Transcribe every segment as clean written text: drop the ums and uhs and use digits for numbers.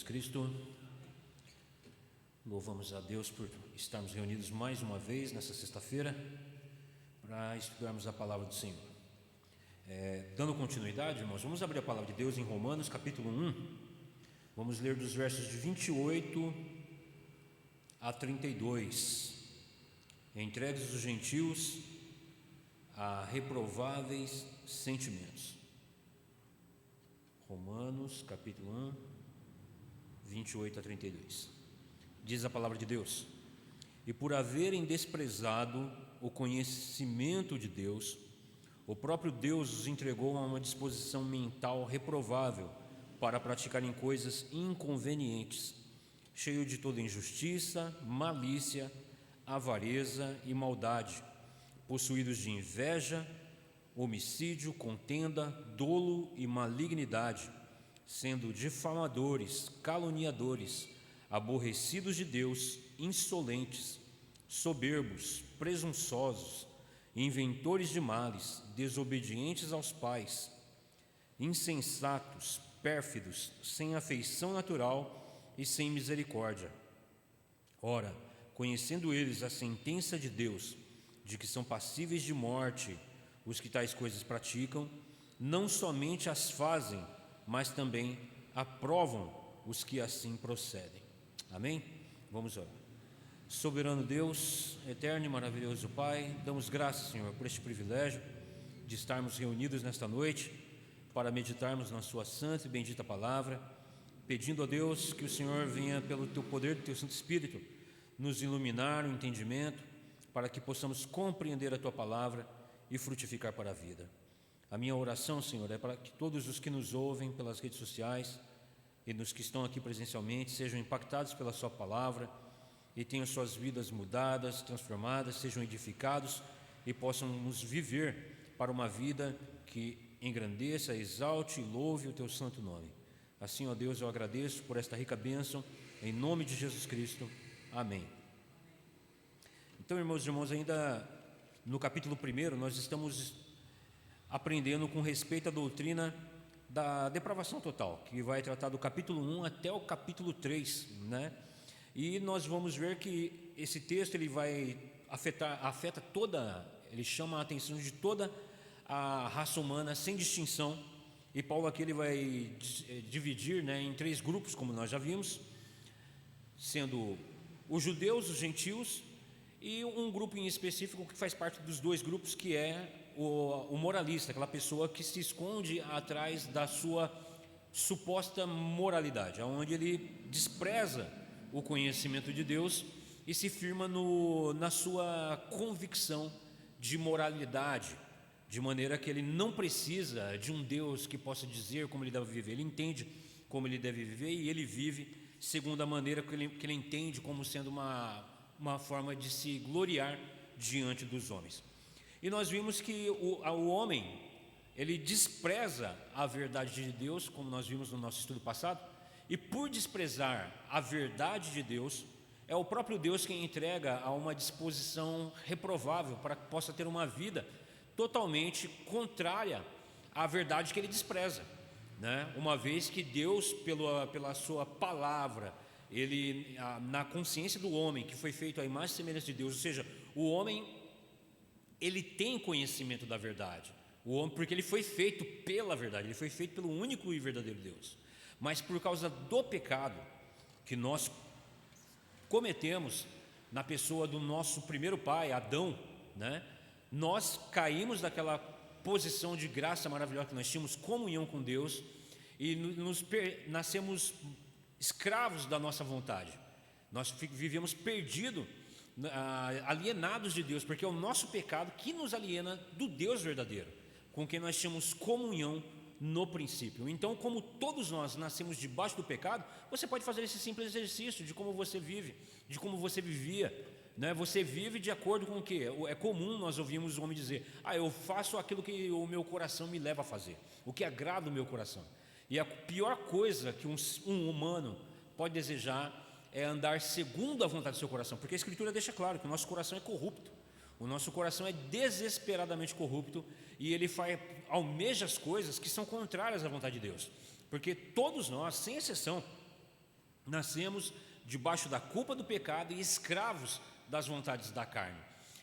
Jesus Cristo. Louvamos a Deus por estarmos reunidos mais uma vez nessa sexta-feira para estudarmos a palavra do Senhor. Dando continuidade, irmãos, vamos abrir a palavra de Deus em Romanos capítulo 1. Vamos ler dos versos de 28 a 32. Entregues os gentios a reprováveis sentimentos. Romanos capítulo 1, 28 a 32. Diz a palavra de Deus: e por haverem desprezado o conhecimento de Deus, o próprio Deus os entregou a uma disposição mental reprovável para praticarem coisas inconvenientes, cheio de toda injustiça, malícia, avareza e maldade, possuídos de inveja, homicídio, contenda, dolo e malignidade, sendo difamadores, caluniadores, aborrecidos de Deus, insolentes, soberbos, presunçosos, inventores de males, desobedientes aos pais, insensatos, pérfidos, sem afeição natural e sem misericórdia. Ora, conhecendo eles a sentença de Deus, de que são passíveis de morte os que tais coisas praticam, não somente as fazem, mas também aprovam os que assim procedem. Amém? Vamos orar. Soberano Deus, eterno e maravilhoso Pai, damos graças, Senhor, por este privilégio de estarmos reunidos nesta noite para meditarmos na Sua santa e bendita palavra, pedindo a Deus que o Senhor venha pelo Teu poder do Teu Santo Espírito nos iluminar o entendimento para que possamos compreender a Tua palavra e frutificar para a vida. A minha oração, Senhor, é para que todos os que nos ouvem pelas redes sociais e nos que estão aqui presencialmente sejam impactados pela Sua palavra e tenham suas vidas mudadas, transformadas, sejam edificados e possam nos viver para uma vida que engrandeça, exalte e louve o Teu santo nome. Assim, ó Deus, eu agradeço por esta rica bênção, em nome de Jesus Cristo. Amém. Então, irmãos e irmãs, ainda no capítulo 1, nós estamos aprendendo com respeito à doutrina da depravação total, que vai tratar do capítulo 1 até o capítulo 3, né? E nós vamos ver que esse texto ele vai afeta toda, ele chama a atenção de toda a raça humana sem distinção. E Paulo aqui ele vai dividir, né, em 3 grupos, como nós já vimos, sendo os judeus, os gentios, e um grupo em específico que faz parte dos 2 grupos, que é o moralista, aquela pessoa que se esconde atrás da sua suposta moralidade, onde ele despreza o conhecimento de Deus e se firma na sua convicção de moralidade, de maneira que ele não precisa de um Deus que possa dizer como ele deve viver. Ele entende como ele deve viver e ele vive segundo a maneira que ele entende como sendo uma forma de se gloriar diante dos homens. E nós vimos que o homem, ele despreza a verdade de Deus, como nós vimos no nosso estudo passado, e por desprezar a verdade de Deus, é o próprio Deus quem entrega a uma disposição reprovável para que possa ter uma vida totalmente contrária à verdade que ele despreza, né? Uma vez que Deus, pela sua palavra, ele, na consciência do homem, que foi feito à imagem e semelhança de Deus, ou seja, o homem, ele tem conhecimento da verdade, o homem, porque ele foi feito pela verdade, ele foi feito pelo único e verdadeiro Deus. Mas por causa do pecado que nós cometemos na pessoa do nosso primeiro pai, Adão, né, nós caímos daquela posição de graça maravilhosa que nós tínhamos, comunhão com Deus, e nascemos escravos da nossa vontade. Nós vivíamos perdidos, alienados de Deus, porque é o nosso pecado que nos aliena do Deus verdadeiro, com quem nós tínhamos comunhão no princípio. Então, como todos nós nascemos debaixo do pecado, você pode fazer esse simples exercício de como você vive, de como você vivia, né? Você vive de acordo com o que? É comum nós ouvimos o homem dizer: eu faço aquilo que o meu coração me leva a fazer, o que agrada o meu coração. E a pior coisa que um humano pode desejar é andar segundo a vontade do seu coração, porque a Escritura deixa claro que o nosso coração é corrupto, o nosso coração é desesperadamente corrupto, e ele almeja as coisas que são contrárias à vontade de Deus, porque todos nós, sem exceção, nascemos debaixo da culpa do pecado e escravos das vontades da carne.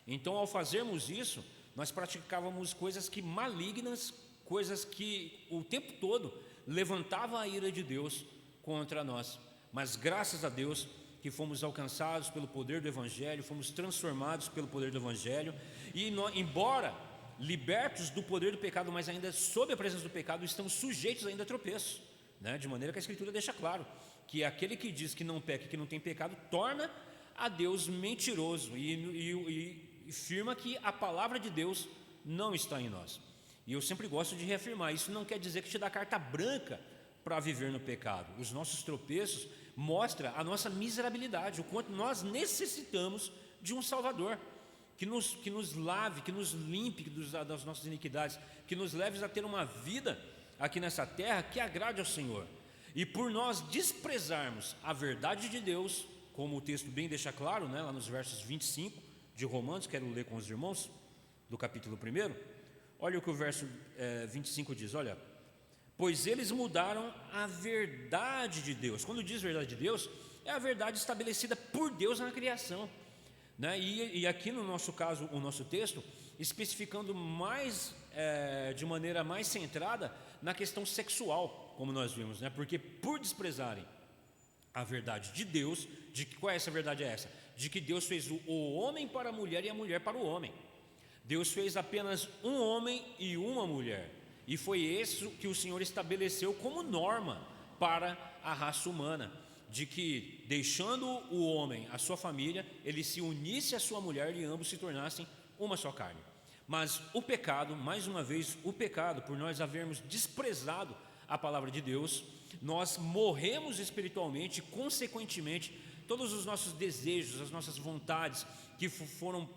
Então, ao fazermos isso, nós praticávamos coisas que malignas, coisas que o tempo todo levantavam a ira de Deus contra nós. Mas graças a Deus que fomos alcançados pelo poder do Evangelho, fomos transformados pelo poder do Evangelho, e embora libertos do poder do pecado, mas ainda sob a presença do pecado, estamos sujeitos ainda a tropeços, né? De maneira que a Escritura deixa claro que aquele que diz que não peca, que não tem pecado, torna a Deus mentiroso e afirma que a palavra de Deus não está em nós. E eu sempre gosto de reafirmar, isso não quer dizer que te dá carta branca para viver no pecado. Os nossos tropeços mostram a nossa miserabilidade, o quanto nós necessitamos de um Salvador, que nos lave, que nos limpe das nossas iniquidades, que nos leve a ter uma vida aqui nessa terra que agrade ao Senhor. E por nós desprezarmos a verdade de Deus, como o texto bem deixa claro, né, lá nos versos 25 de Romanos, quero ler com os irmãos, do capítulo 1, olha o que o verso 25 diz, olha: pois eles mudaram a verdade de Deus. Quando diz verdade de Deus, é a verdade estabelecida por Deus na criação, né? E aqui no nosso caso, o nosso texto, especificando mais, de maneira mais centrada na questão sexual, como nós vimos, né? Porque por desprezarem a verdade de Deus, qual é essa verdade? É essa, de que Deus fez o homem para a mulher e a mulher para o homem. Deus fez apenas um homem e uma mulher, e foi isso que o Senhor estabeleceu como norma para a raça humana, de que, deixando o homem a sua família, ele se unisse à sua mulher e ambos se tornassem uma só carne. Mas o pecado, mais uma vez, o pecado, por nós havermos desprezado a palavra de Deus, nós morremos espiritualmente, consequentemente, todos os nossos desejos, as nossas vontades que foram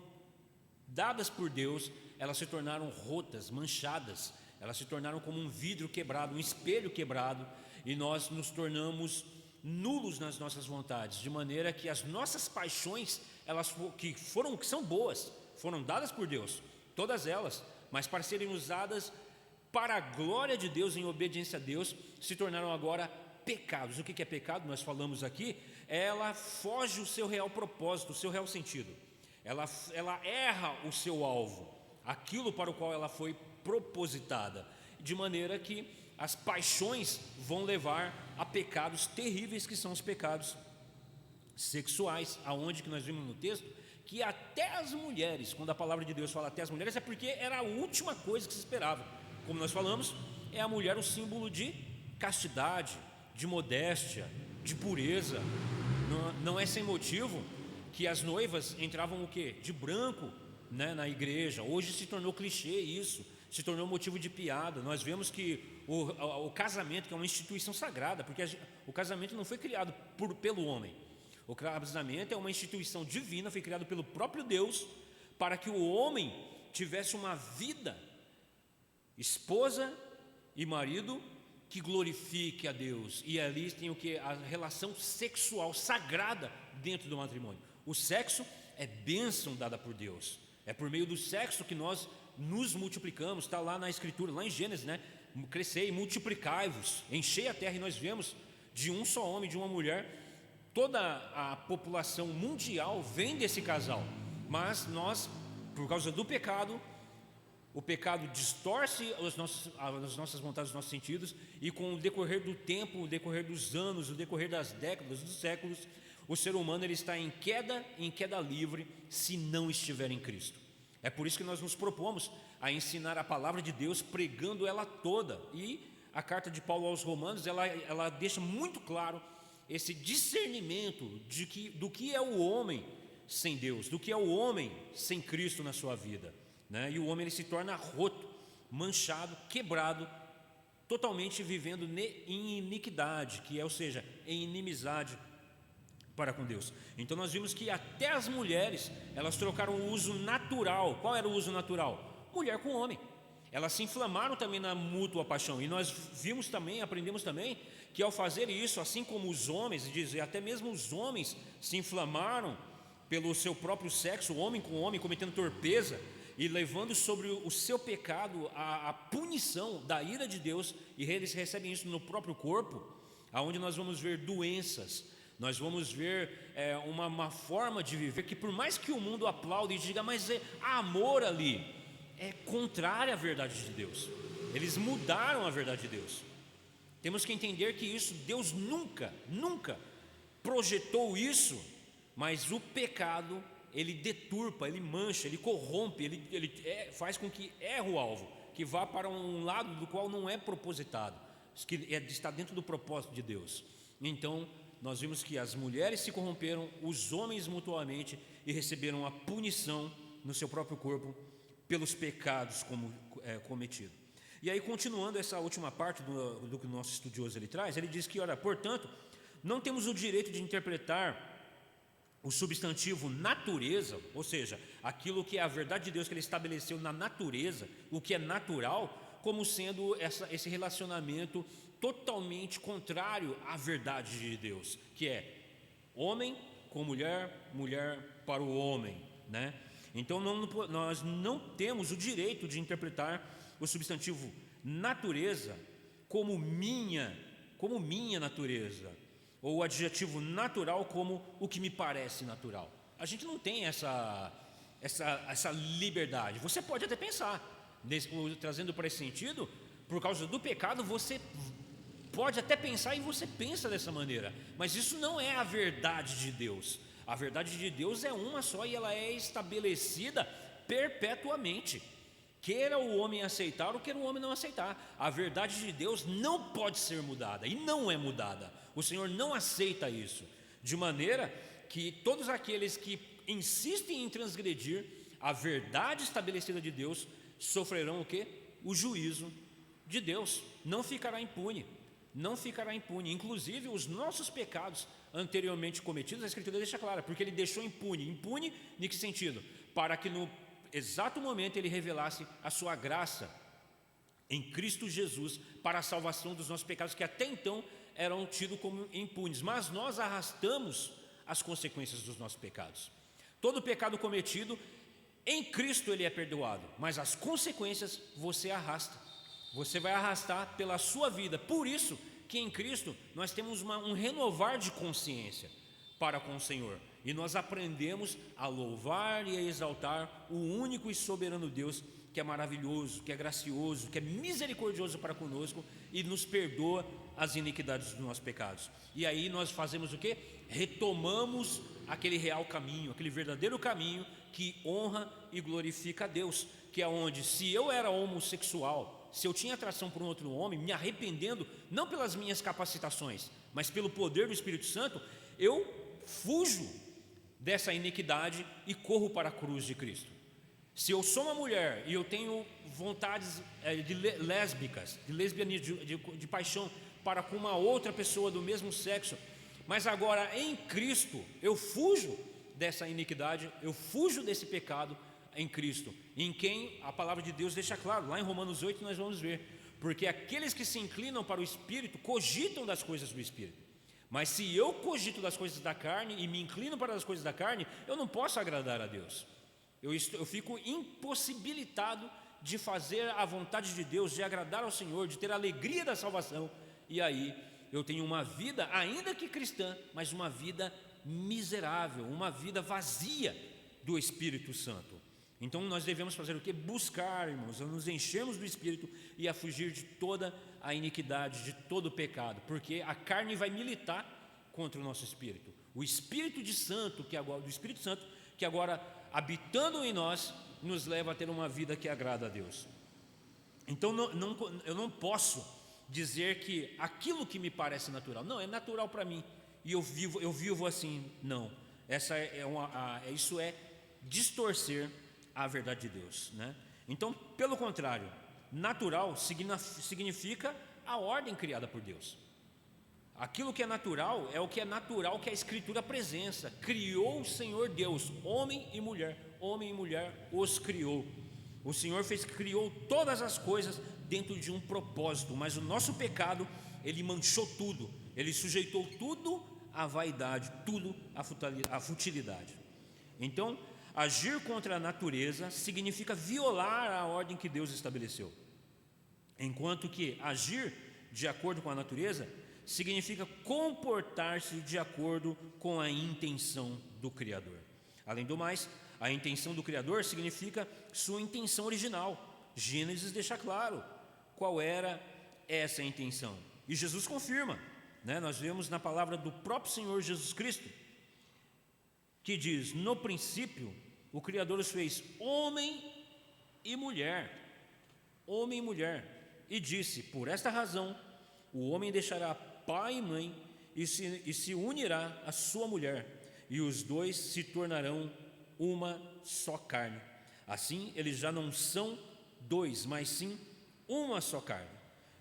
dadas por Deus, elas se tornaram rotas, manchadas, elas se tornaram como um vidro quebrado, um espelho quebrado, e nós nos tornamos nulos nas nossas vontades, de maneira que as nossas paixões, que são boas, foram dadas por Deus, todas elas, mas para serem usadas para a glória de Deus, em obediência a Deus, se tornaram agora pecados. O que é pecado? Nós falamos aqui, ela foge o seu real propósito, o seu real sentido, ela erra o seu alvo, aquilo para o qual ela foi propositada, de maneira que as paixões vão levar a pecados terríveis, que são os pecados sexuais, aonde que nós vimos no texto que até as mulheres, quando a palavra de Deus fala até as mulheres, é porque era a última coisa que se esperava. Como nós falamos, é a mulher o símbolo de castidade, de modéstia, de pureza. Não é sem motivo que as noivas entravam o quê? De branco, né, na igreja. Hoje se tornou clichê isso, se tornou motivo de piada. Nós vemos que o casamento, que é uma instituição sagrada, porque o casamento não foi criado pelo homem. O casamento é uma instituição divina, foi criado pelo próprio Deus, para que o homem tivesse uma vida, esposa e marido, que glorifique a Deus. E ali tem o que? A relação sexual sagrada dentro do matrimônio. O sexo é bênção dada por Deus. É por meio do sexo que nós nos multiplicamos. Está lá na Escritura, lá em Gênesis, né? Crescei e multiplicai-vos, enchei a terra. E nós vemos de um só homem, de uma mulher, toda a população mundial vem desse casal. Mas nós, por causa do pecado, o pecado distorce as nossas vontades, os nossos sentidos, e com o decorrer do tempo, o decorrer dos anos, o decorrer das décadas, dos séculos, o ser humano ele está em queda livre, se não estiver em Cristo. É por isso que nós nos propomos a ensinar a palavra de Deus, pregando ela toda. E a carta de Paulo aos Romanos, ela deixa muito claro esse discernimento do que é o homem sem Deus, do que é o homem sem Cristo na sua vida, né? E o homem ele se torna roto, manchado, quebrado, totalmente vivendo em iniquidade, ou seja, em inimizade para com Deus. Então nós vimos que até as mulheres, elas trocaram o uso natural. Qual era o uso natural? Mulher com homem. Elas se inflamaram também na mútua paixão. E nós vimos também, aprendemos também, que ao fazer isso, assim como os homens, até mesmo os homens se inflamaram pelo seu próprio sexo, homem com homem, cometendo torpeza e levando sobre o seu pecado a punição da ira de Deus, e eles recebem isso no próprio corpo, aonde nós vamos ver doenças, Nós vamos ver uma forma de viver que, por mais que o mundo aplaude e diga, mas há amor ali, é contrária à verdade de Deus. Eles mudaram a verdade de Deus. Temos que entender que isso, Deus nunca projetou isso, mas o pecado, ele deturpa, ele mancha, ele corrompe, ele faz com que erre o alvo, que vá para um lado do qual não é propositado, que está dentro do propósito de Deus. Então, nós vimos que as mulheres se corromperam, os homens mutuamente, e receberam a punição no seu próprio corpo pelos pecados cometidos. E aí, continuando essa última parte do que o nosso estudioso ele traz, ele diz que, olha, portanto, não temos o direito de interpretar o substantivo natureza, ou seja, aquilo que é a verdade de Deus que ele estabeleceu na natureza, o que é natural, como sendo esse relacionamento totalmente contrário à verdade de Deus, que é homem com mulher, mulher para o homem, né? Então nós não temos o direito de interpretar o substantivo natureza como minha natureza, ou o adjetivo natural como o que me parece natural. A gente não tem essa liberdade. Você pode até pensar, trazendo para esse sentido, por causa do pecado, você pode até pensar, e você pensa dessa maneira, mas isso não é a verdade de Deus. A verdade de Deus é uma só, e ela é estabelecida perpetuamente, queira o homem aceitar ou queira o homem não aceitar. A verdade de Deus não pode ser mudada, e não é mudada. O Senhor não aceita isso, de maneira que todos aqueles que insistem em transgredir a verdade estabelecida de Deus sofrerão o quê? O juízo de Deus. Não ficará impune. Inclusive os nossos pecados anteriormente cometidos, a Escritura deixa clara, porque ele deixou impune em que sentido? Para que no exato momento ele revelasse a sua graça em Cristo Jesus para a salvação dos nossos pecados, que até então eram tidos como impunes, mas nós arrastamos as consequências dos nossos pecados. Todo pecado cometido em Cristo ele é perdoado, mas as consequências você arrasta, você vai arrastar pela sua vida. Por isso que em Cristo nós temos um renovar de consciência para com o Senhor, e nós aprendemos a louvar e a exaltar o único e soberano Deus, que é maravilhoso, que é gracioso, que é misericordioso para conosco e nos perdoa as iniquidades dos nossos pecados. E aí nós fazemos o quê? Retomamos aquele real caminho, aquele verdadeiro caminho que honra e glorifica a Deus, que é onde, se eu era homossexual, se eu tinha atração por um outro homem, me arrependendo, não pelas minhas capacitações, mas pelo poder do Espírito Santo, eu fujo dessa iniquidade e corro para a cruz de Cristo. Se eu sou uma mulher e eu tenho vontades lésbicas, de lesbianismo, de paixão para com uma outra pessoa do mesmo sexo, mas agora em Cristo eu fujo dessa iniquidade, eu fujo desse pecado em Cristo, em quem a palavra de Deus deixa claro, lá em Romanos 8 nós vamos ver, porque aqueles que se inclinam para o Espírito cogitam das coisas do Espírito, mas se eu cogito das coisas da carne e me inclino para as coisas da carne, eu não posso agradar a Deus. Eu fico impossibilitado de fazer a vontade de Deus, de agradar ao Senhor, de ter a alegria da salvação. E aí eu tenho uma vida, ainda que cristã, mas uma vida miserável, uma vida vazia do Espírito Santo. Então nós devemos fazer o quê? Buscar, irmãos, a nos enchermos do Espírito e a fugir de toda a iniquidade, de todo o pecado, porque a carne vai militar contra o nosso Espírito. O Espírito Santo, que agora habitando em nós, nos leva a ter uma vida que agrada a Deus. Então eu não posso dizer que aquilo que me parece natural, não, é natural para mim, e eu vivo assim, não. Isso é distorcer a verdade de Deus, né? Então, pelo contrário, natural significa a ordem criada por Deus. Aquilo que é natural é o que é natural que a Escritura apresenta. Criou o Senhor Deus, homem e mulher os criou. O Senhor criou todas as coisas dentro de um propósito, mas o nosso pecado, ele manchou tudo, ele sujeitou tudo à vaidade, tudo à futilidade. Então, agir contra a natureza significa violar a ordem que Deus estabeleceu, enquanto que agir de acordo com a natureza significa comportar-se de acordo com a intenção do Criador. Além do mais, a intenção do Criador significa sua intenção original. Gênesis deixa claro qual era essa intenção. E Jesus confirma, né? Nós vemos na palavra do próprio Senhor Jesus Cristo, que diz: no princípio, o Criador os fez homem e mulher. Homem e mulher. E disse: por esta razão, o homem deixará pai e mãe e se unirá à sua mulher, e os dois se tornarão uma só carne. Assim, eles já não são dois, mas sim uma só carne.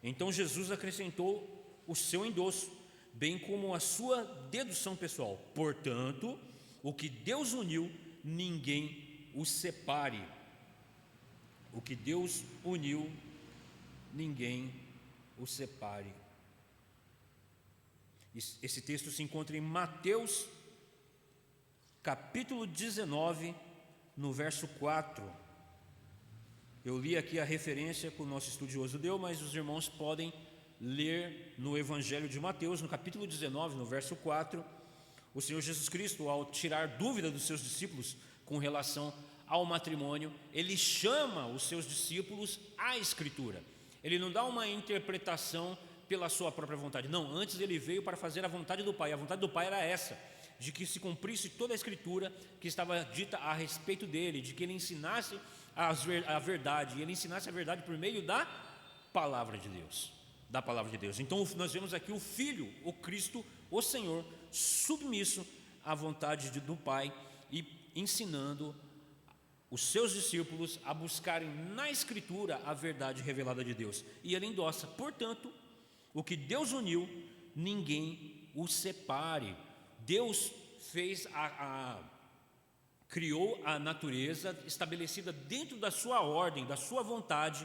Então Jesus acrescentou o seu endosso, bem como a sua dedução pessoal: portanto, o que Deus uniu, ninguém o separe. O que Deus uniu, ninguém o separe. Esse texto se encontra em Mateus capítulo 19, no verso 4. Eu li aqui a referência que o nosso estudioso deu, mas os irmãos podem ler no Evangelho de Mateus, no capítulo 19, no verso 4. O Senhor Jesus Cristo, ao tirar dúvida dos seus discípulos com relação ao matrimônio, ele chama os seus discípulos à Escritura. Ele não dá uma interpretação pela sua própria vontade, não, antes ele veio para fazer a vontade do Pai. A vontade do Pai era essa, de que se cumprisse toda a Escritura que estava dita a respeito dele, de que ele ensinasse a verdade, e ele ensinasse a verdade por meio da palavra de Deus, da palavra de Deus. Então nós vemos aqui o Filho, o Cristo, o Senhor, submisso à vontade do Pai e ensinando os seus discípulos a buscarem na Escritura a verdade revelada de Deus. E ele endossa: portanto, o que Deus uniu, ninguém o separe. Deus fez criou a natureza estabelecida dentro da sua ordem, da sua vontade,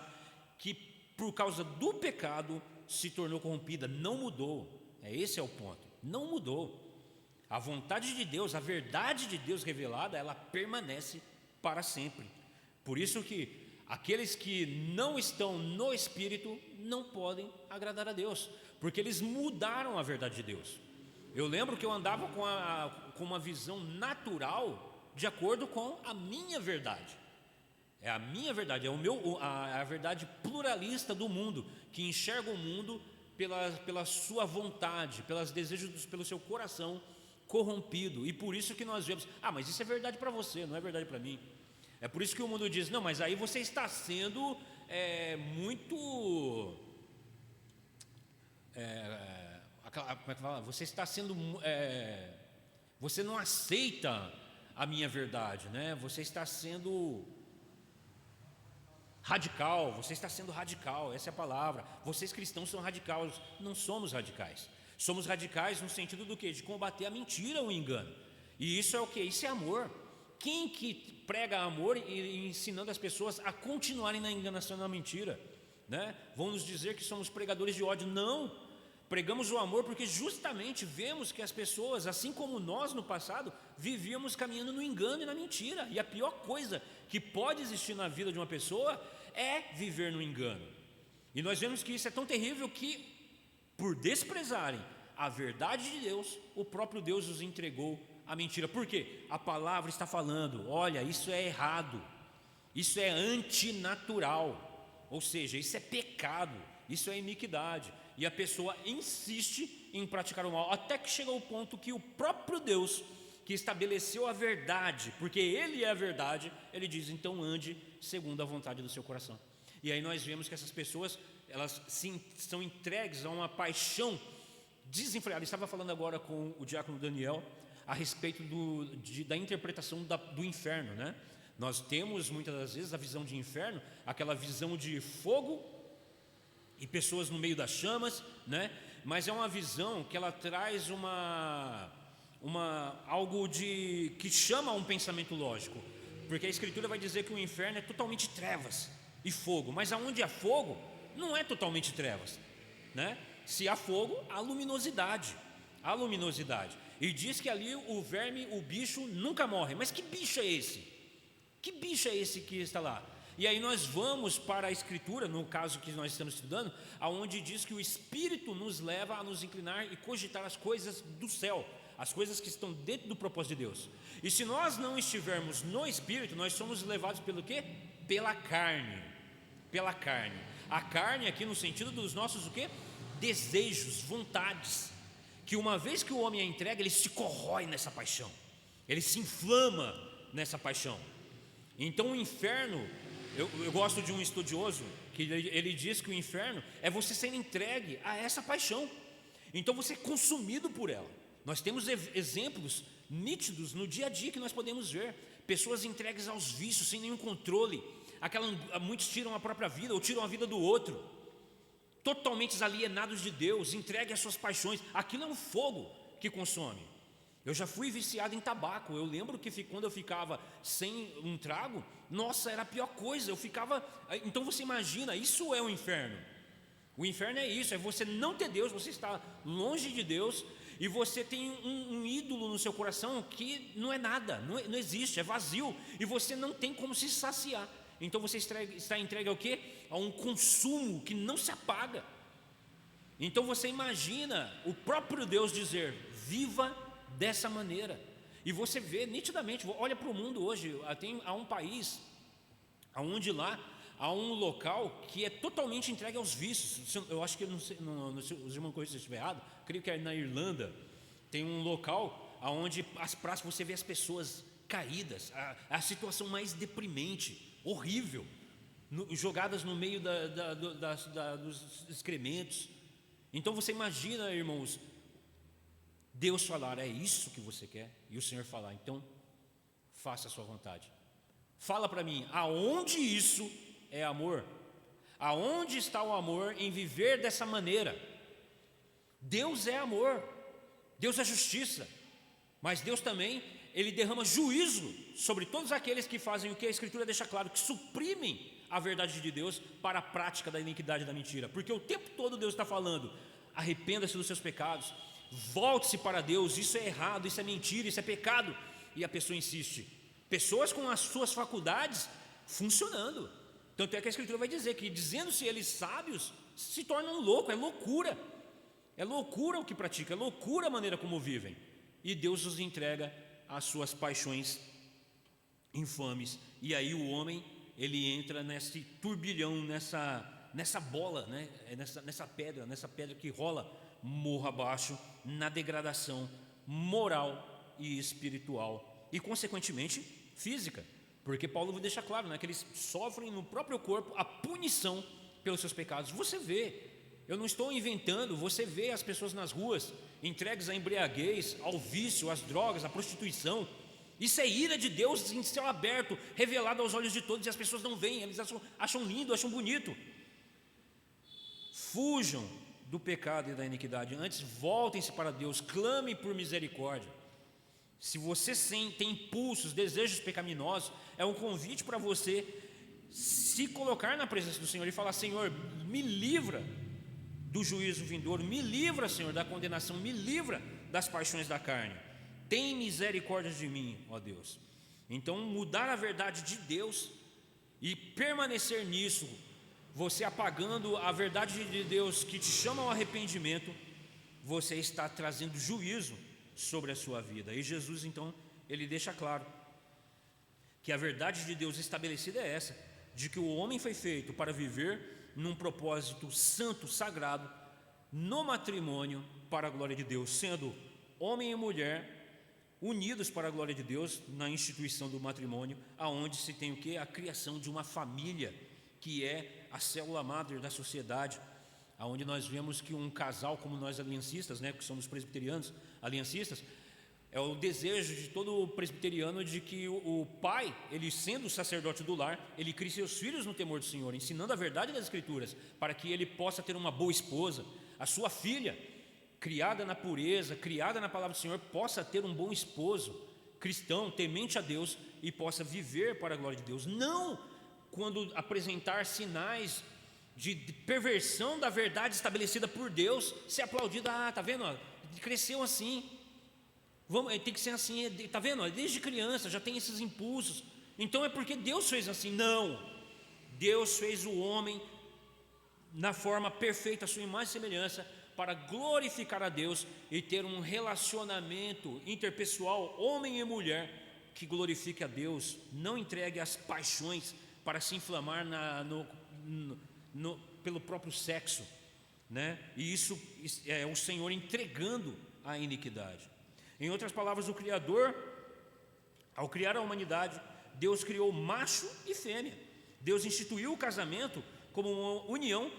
que por causa do pecado se tornou corrompida. Não mudou. Esse é o ponto. Não mudou. A vontade de Deus, a verdade de Deus revelada, ela permanece para sempre. Por isso que aqueles que não estão no Espírito não podem agradar a Deus, porque eles mudaram a verdade de Deus. Eu lembro que eu andava com uma visão natural de acordo com a minha verdade. É a minha verdade, a verdade pluralista do mundo, que enxerga o mundo pela sua vontade, pelos desejos, pelo seu coração corrompido. E por isso que nós vemos: mas isso é verdade para você, não é verdade para mim. É por isso que o mundo diz: não, mas aí você está sendo muito como é que fala? Você está sendo você não aceita a minha verdade, né? Você está sendo radical, você está sendo radical, essa é a palavra. Vocês cristãos são radicais. Não somos radicais. Somos radicais no sentido do quê? De combater a mentira, o engano. E isso é o quê? Isso é amor. Quem que prega amor e ensinando as pessoas a continuarem na enganação e na mentira, né? Vão nos dizer que somos pregadores de ódio. Não, pregamos o amor porque justamente vemos que as pessoas, assim como nós no passado, vivíamos caminhando no engano e na mentira. E a pior coisa que pode existir na vida de uma pessoa é viver no engano. E nós vemos que isso é tão terrível que, por desprezarem a verdade de Deus, o próprio Deus os entregou à mentira. Por quê? A palavra está falando: olha, isso é errado, isso é antinatural, ou seja, isso é pecado, isso é iniquidade. E a pessoa insiste em praticar o mal, até que chega ao ponto que o próprio Deus, que estabeleceu a verdade, porque Ele é a verdade, Ele diz: então ande segundo a vontade do seu coração. E aí nós vemos que essas pessoas, elas são entregues a uma paixão desenfreada. Eu estava falando agora com o diácono Daniel a respeito da interpretação do inferno, né? Nós temos muitas das vezes a visão de inferno, aquela visão de fogo e pessoas no meio das chamas, né? Mas é uma visão que ela traz algo que chama a um pensamento lógico, porque a Escritura vai dizer que o inferno é totalmente trevas e fogo, mas aonde há fogo não é totalmente trevas, né? Se há fogo, há luminosidade, e diz que ali o verme, o bicho nunca morre. Mas que bicho é esse? Que bicho é esse que está lá? E aí nós vamos para a Escritura, no caso que nós estamos estudando, aonde diz que o Espírito nos leva a nos inclinar e cogitar as coisas do céu, as coisas que estão dentro do propósito de Deus. E se nós não estivermos no Espírito, nós somos levados pelo quê? Pela carne. Pela carne. A carne aqui no sentido dos nossos o quê? Desejos, vontades, que uma vez que o homem a entrega, ele se corrói nessa paixão, ele se inflama nessa paixão. Então o inferno, eu gosto de um estudioso que ele diz que o inferno é você ser entregue a essa paixão, então você é consumido por ela. Nós temos exemplos nítidos no dia a dia que nós podemos ver, pessoas entregues aos vícios sem nenhum controle, muitos tiram a própria vida ou tiram a vida do outro, totalmente alienados de Deus, entregues às suas paixões. Aquilo é um fogo que consome. Eu já fui viciado em tabaco. Eu lembro que quando eu ficava sem um trago, nossa, era a pior coisa. Eu ficava. Então você imagina, isso é o inferno. O inferno é isso, é você não ter Deus, você está longe de Deus e você tem um ídolo no seu coração que não é nada, não existe, é vazio, e você não tem como se saciar. Então você está entregue ao quê? A um consumo que não se apaga. Então você imagina o próprio Deus dizer: viva dessa maneira. E você vê nitidamente, olha para o mundo hoje, há um país onde lá há um local que é totalmente entregue aos vícios. Eu acho que, não sei, os irmãos conhecem se eu estiver errado, creio que é na Irlanda. Tem um local onde as praças você vê as pessoas caídas, a situação mais deprimente, horrível, jogadas no meio dos excrementos. Então você imagina, irmãos, Deus falar: é isso que você quer? E o Senhor falar: então faça a sua vontade. Fala para mim, aonde isso é amor? Aonde está o amor em viver dessa maneira? Deus é amor, Deus é justiça, mas Deus também, Ele derrama juízo sobre todos aqueles que fazem o que a Escritura deixa claro, que suprimem a verdade de Deus para a prática da iniquidade e da mentira. Porque o tempo todo Deus está falando: arrependa-se dos seus pecados, volte-se para Deus, isso é errado, isso é mentira, isso é pecado. E a pessoa insiste. Pessoas com as suas faculdades funcionando. Tanto é que a Escritura vai dizer que, dizendo-se eles sábios, se tornam loucos. É loucura. É loucura o que praticam, é loucura a maneira como vivem. E Deus os entrega às suas paixões infames. E aí o homem, ele entra nesse turbilhão, nessa bola, né? nessa pedra que rola morro abaixo, na degradação moral e espiritual, e consequentemente física, porque Paulo deixa claro, né, que eles sofrem no próprio corpo a punição pelos seus pecados. Você vê, eu não estou inventando, você vê as pessoas nas ruas entregues à embriaguez, ao vício, às drogas, à prostituição. Isso é ira de Deus em céu aberto, revelado aos olhos de todos, e as pessoas não veem, eles acham lindo, acham bonito. Fujam do pecado e da iniquidade, antes voltem-se para Deus, clame por misericórdia. Se você tem impulsos, desejos pecaminosos, é um convite para você se colocar na presença do Senhor e falar: Senhor, me livra do juízo vindouro, me livra, Senhor, da condenação, me livra das paixões da carne, tem misericórdia de mim, ó Deus. Então mudar a verdade de Deus e permanecer nisso, você apagando a verdade de Deus que te chama ao arrependimento, você está trazendo juízo sobre a sua vida. E Jesus então, ele deixa claro que a verdade de Deus estabelecida é essa, de que o homem foi feito para viver num propósito santo, sagrado, no matrimônio para a glória de Deus, sendo homem e mulher unidos para a glória de Deus na instituição do matrimônio, aonde se tem o que? A criação de uma família, que é a célula madre da sociedade, aonde nós vemos que um casal como nós aliancistas, né, que somos presbiterianos aliancistas, é o desejo de todo presbiteriano de que o pai, ele sendo o sacerdote do lar, ele crie seus filhos no temor do Senhor, ensinando a verdade das Escrituras, para que ele possa ter uma boa esposa, a sua filha, criada na pureza, criada na palavra do Senhor, possa ter um bom esposo, cristão, temente a Deus, e possa viver para a glória de Deus. Não quando apresentar sinais de perversão da verdade estabelecida por Deus, ser aplaudido: tá vendo, cresceu assim, tem que ser assim, tá vendo, desde criança já tem esses impulsos, então é porque Deus fez assim. Não, Deus fez o homem na forma perfeita, a sua imagem e semelhança, para glorificar a Deus e ter um relacionamento interpessoal, homem e mulher, que glorifique a Deus, não entregue as paixões para se inflamar pelo próprio sexo, né? E isso é o Senhor entregando a iniquidade. Em outras palavras, o Criador, ao criar a humanidade, Deus criou macho e fêmea. Deus instituiu o casamento como uma união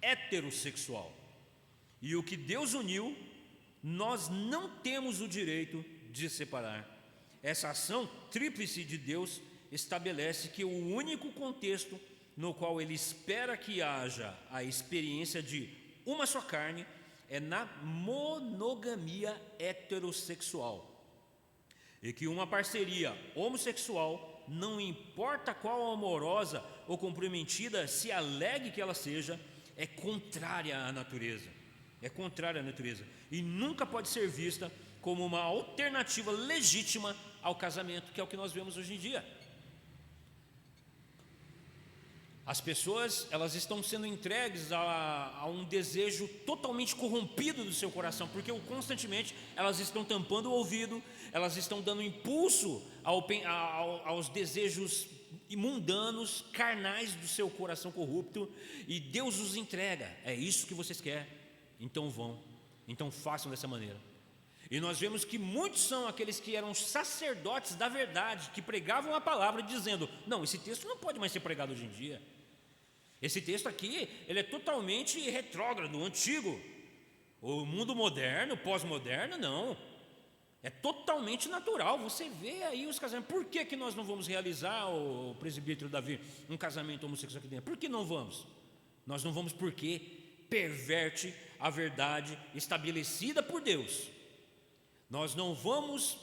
heterossexual. E o que Deus uniu, nós não temos o direito de separar. Essa ação tríplice de Deus estabelece que o único contexto no qual Ele espera que haja a experiência de uma só carne é na monogamia heterossexual. E que uma parceria homossexual, não importa qual amorosa ou comprometida se alegue que ela seja, é contrária à natureza. É contrária à natureza e nunca pode ser vista como uma alternativa legítima ao casamento, que é o que nós vemos hoje em dia. As pessoas, elas estão sendo entregues a um desejo totalmente corrompido do seu coração, porque constantemente elas estão tampando o ouvido, elas estão dando impulso aos desejos mundanos, carnais do seu coração corrupto, e Deus os entrega. É isso que vocês querem? Então vão, então façam dessa maneira. E nós vemos que muitos são aqueles que eram sacerdotes da verdade, que pregavam a palavra dizendo: não, esse texto não pode mais ser pregado hoje em dia. Esse texto aqui, ele é totalmente retrógrado, antigo. O mundo moderno, pós-moderno, não. É totalmente natural. Você vê aí os casamentos. Por que nós não vamos realizar, o presbítero Davi, um casamento homossexual aqui dentro? Por que não vamos? Nós não vamos porque perverte a verdade estabelecida por Deus. Nós não vamos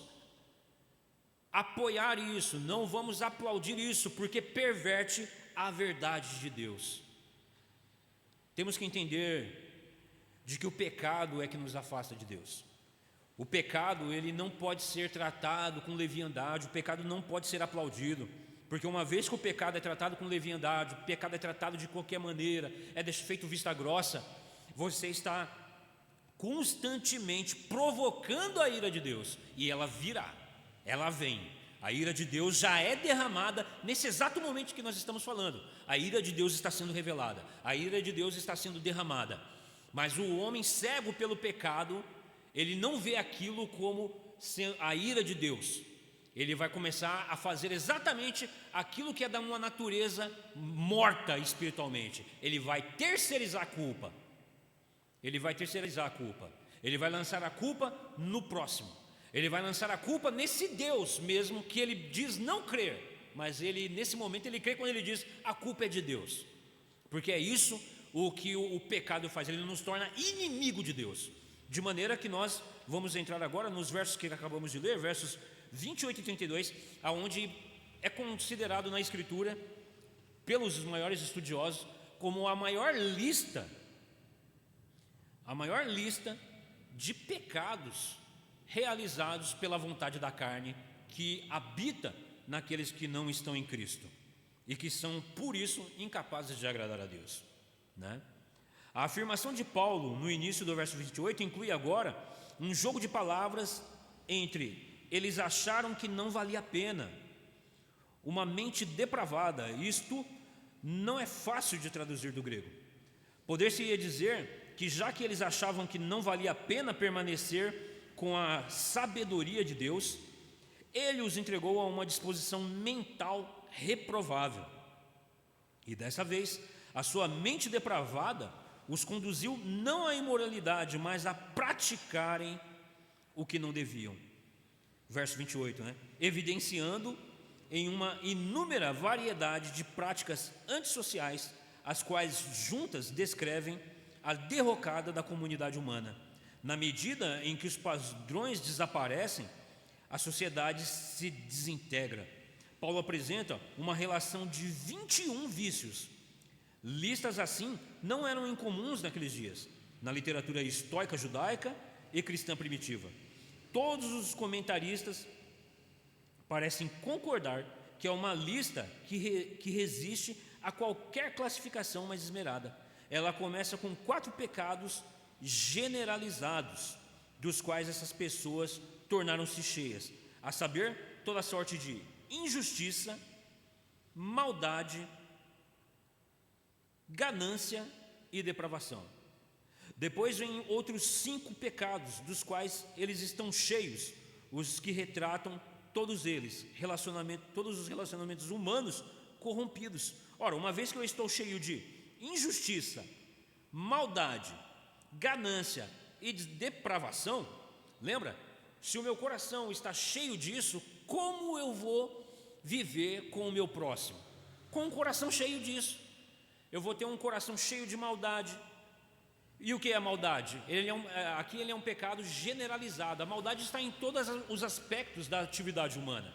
apoiar isso, não vamos aplaudir isso, porque perverte a verdade de Deus. Temos que entender de que o pecado é que nos afasta de Deus. O pecado, ele não pode ser tratado com leviandade, o pecado não pode ser aplaudido, porque uma vez que o pecado é tratado com leviandade, o pecado é tratado de qualquer maneira, é feito vista grossa, você está constantemente provocando a ira de Deus, e ela virá, ela vem. A ira de Deus já é derramada nesse exato momento que nós estamos falando. A ira de Deus está sendo revelada, a ira de Deus está sendo derramada. Mas o homem cego pelo pecado, ele não vê aquilo como a ira de Deus. Ele vai começar a fazer exatamente aquilo que é da uma natureza morta espiritualmente. Ele vai terceirizar a culpa. Ele vai terceirizar a culpa. Ele vai lançar a culpa no próximo. Ele vai lançar a culpa nesse Deus mesmo que ele diz não crer, mas ele, nesse momento, ele crê quando ele diz: a culpa é de Deus. Porque é isso o que o pecado faz, ele nos torna inimigo de Deus. De maneira que nós vamos entrar agora nos versos que acabamos de ler, versos 28 e 32, aonde é considerado na Escritura, pelos maiores estudiosos, como a maior lista de pecados realizados pela vontade da carne, que habita naqueles que não estão em Cristo e que são, por isso, incapazes de agradar a Deus, né? A afirmação de Paulo no início do verso 28 inclui agora um jogo de palavras entre eles acharam que não valia a pena, uma mente depravada. Isto não é fácil de traduzir do grego. Poder-se-ia dizer que já que eles achavam que não valia a pena permanecer com a sabedoria de Deus, Ele os entregou a uma disposição mental reprovável. E dessa vez, a sua mente depravada os conduziu não à imoralidade, mas a praticarem o que não deviam. Verso 28, né? Evidenciando em uma inúmera variedade de práticas antissociais, as quais juntas descrevem a derrocada da comunidade humana. Na medida em que os padrões desaparecem, a sociedade se desintegra. Paulo apresenta uma relação de 21 vícios. Listas assim não eram incomuns naqueles dias, na literatura estoica judaica e cristã primitiva. Todos os comentaristas parecem concordar que é uma lista que resiste a qualquer classificação mais esmerada. Ela começa com 4 pecados generalizados, dos quais essas pessoas tornaram-se cheias, a saber, toda sorte de injustiça, maldade, ganância e depravação. Depois vem outros 5 pecados, dos quais eles estão cheios, os que retratam todos eles, todos os relacionamentos humanos corrompidos. Ora, uma vez que eu estou cheio de injustiça, maldade, ganância e depravação, lembra? Se o meu coração está cheio disso, como eu vou viver com o meu próximo? Com um coração cheio disso. Eu vou ter um coração cheio de maldade. E o que é a maldade? Aqui ele é um pecado generalizado. A maldade está em todos os aspectos da atividade humana.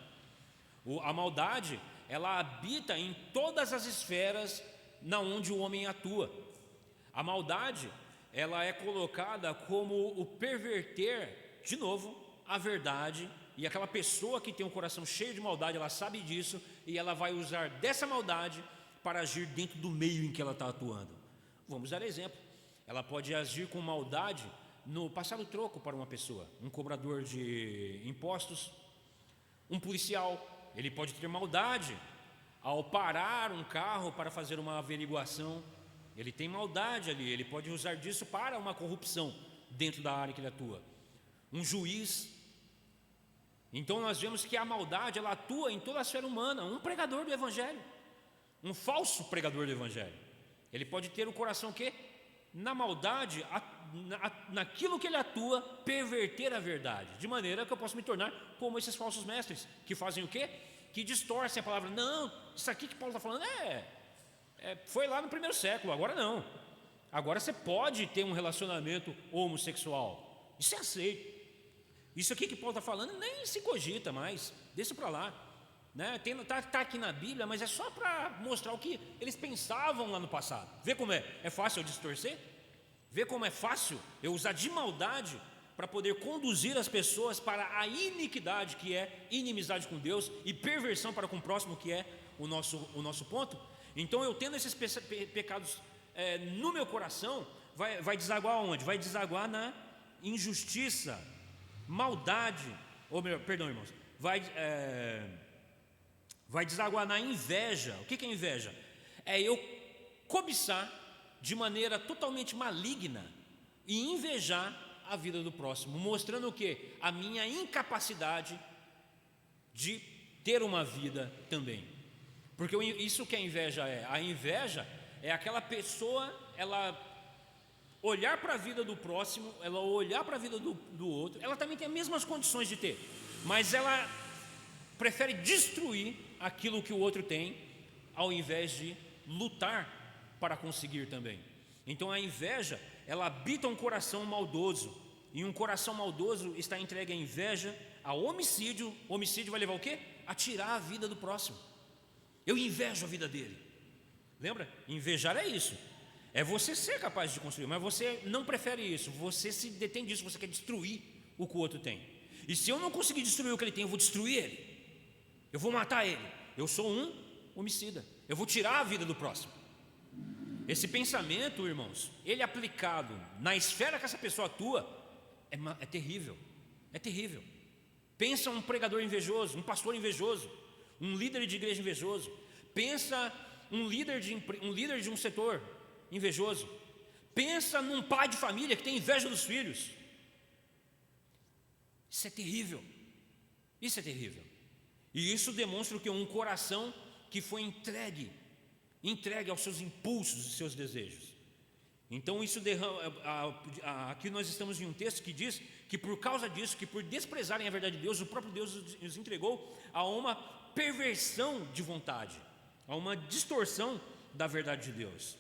A maldade, ela habita em todas as esferas na onde o homem atua. A maldade, ela é colocada como o perverter, de novo, a verdade. E aquela pessoa que tem um coração cheio de maldade, ela sabe disso, e ela vai usar dessa maldade para agir dentro do meio em que ela está atuando. Vamos dar exemplo. Ela pode agir com maldade no passar o troco para uma pessoa, um cobrador de impostos, um policial. Ele pode ter maldade ao parar um carro para fazer uma averiguação. Ele tem maldade ali, ele pode usar disso para uma corrupção dentro da área que ele atua. Um juiz. Então nós vemos que a maldade, ela atua em toda a esfera humana. Um pregador do evangelho, um falso pregador do evangelho, ele pode ter o coração o quê? Na maldade, naquilo que ele atua, perverter a verdade, de maneira que eu posso me tornar como esses falsos mestres, que fazem o quê? Que distorcem a palavra. Não, isso aqui que Paulo está falando foi lá no primeiro século, agora não. Agora você pode ter um relacionamento homossexual, isso é aceito. Isso aqui que Paulo está falando nem se cogita mais, deixa para lá, né? Tá aqui na Bíblia, mas é só para mostrar o que eles pensavam lá no passado. Vê como é fácil eu distorcer? Vê como é fácil eu usar de maldade para poder conduzir as pessoas para a iniquidade, que é inimizade com Deus, e perversão para com o próximo, que é o nosso ponto. Então eu tendo esses pecados no meu coração, vai desaguar onde? Vai desaguar na injustiça, maldade, ou melhor, perdão, irmãos, vai desaguar na inveja. O que é inveja? É eu cobiçar de maneira totalmente maligna e invejar a vida do próximo, mostrando o quê? A minha incapacidade de ter uma vida também. Porque isso que a inveja é. A inveja é aquela pessoa, ela olhar para a vida do próximo, ela olhar para a vida do outro, ela também tem as mesmas condições de ter, mas ela prefere destruir aquilo que o outro tem, ao invés de lutar para conseguir também. Então a inveja, ela habita um coração maldoso, e um coração maldoso está entregue à inveja, ao homicídio. O homicídio vai levar o quê? A tirar a vida do próximo. Eu invejo a vida dele. Lembra? Invejar é isso. É você ser capaz de construir, mas você não prefere isso. Você se detém disso, você quer destruir o que o outro tem. E se eu não conseguir destruir o que ele tem, eu vou destruir ele. Eu vou matar ele. Eu sou um homicida. Eu vou tirar a vida do próximo. Esse pensamento, irmãos, ele aplicado na esfera que essa pessoa atua, é terrível. É terrível. Pensa um pregador invejoso, um pastor invejoso, um líder de igreja invejoso. Pensa um líder de um setor invejoso. Pensa num pai de família que tem inveja dos filhos. Isso é terrível. Isso é terrível. E isso demonstra que um coração que foi entregue aos seus impulsos e seus desejos. Então isso aqui nós estamos em um texto que diz que por causa disso, que por desprezarem a verdade de Deus, o próprio Deus os entregou a uma perversão de vontade, a uma distorção da verdade de Deus.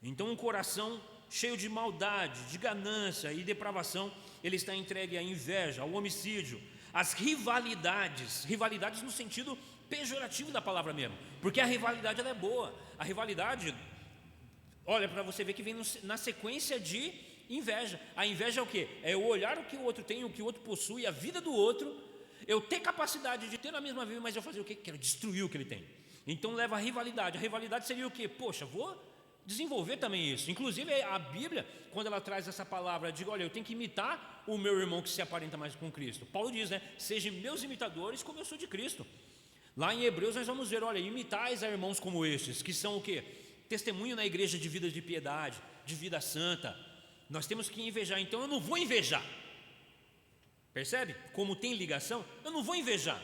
Então um coração cheio de maldade, de ganância e depravação, ele está entregue à inveja, ao homicídio, às rivalidades no sentido pejorativo da palavra mesmo, porque a rivalidade ela é boa. A rivalidade, olha, para você ver que vem na sequência de inveja. A inveja é o quê? É eu olhar o que o outro tem, o que o outro possui, a vida do outro, Eu ter capacidade de ter a mesma vida, mas eu fazer o quê? Quero destruir o que ele tem. Então leva a rivalidade. A rivalidade seria o quê? Poxa, vou desenvolver também isso. Inclusive a Bíblia, quando ela traz essa palavra, diz: olha, eu tenho que imitar o meu irmão que se aparenta mais com Cristo. Paulo diz, né? Sejam meus imitadores como eu sou de Cristo. Lá em Hebreus nós vamos ver, olha, imitais a irmãos como estes, que são o quê? Testemunho na igreja de vida de piedade, de vida santa. Nós temos que invejar. Então eu não vou invejar. Percebe? Como tem ligação, eu não vou invejar.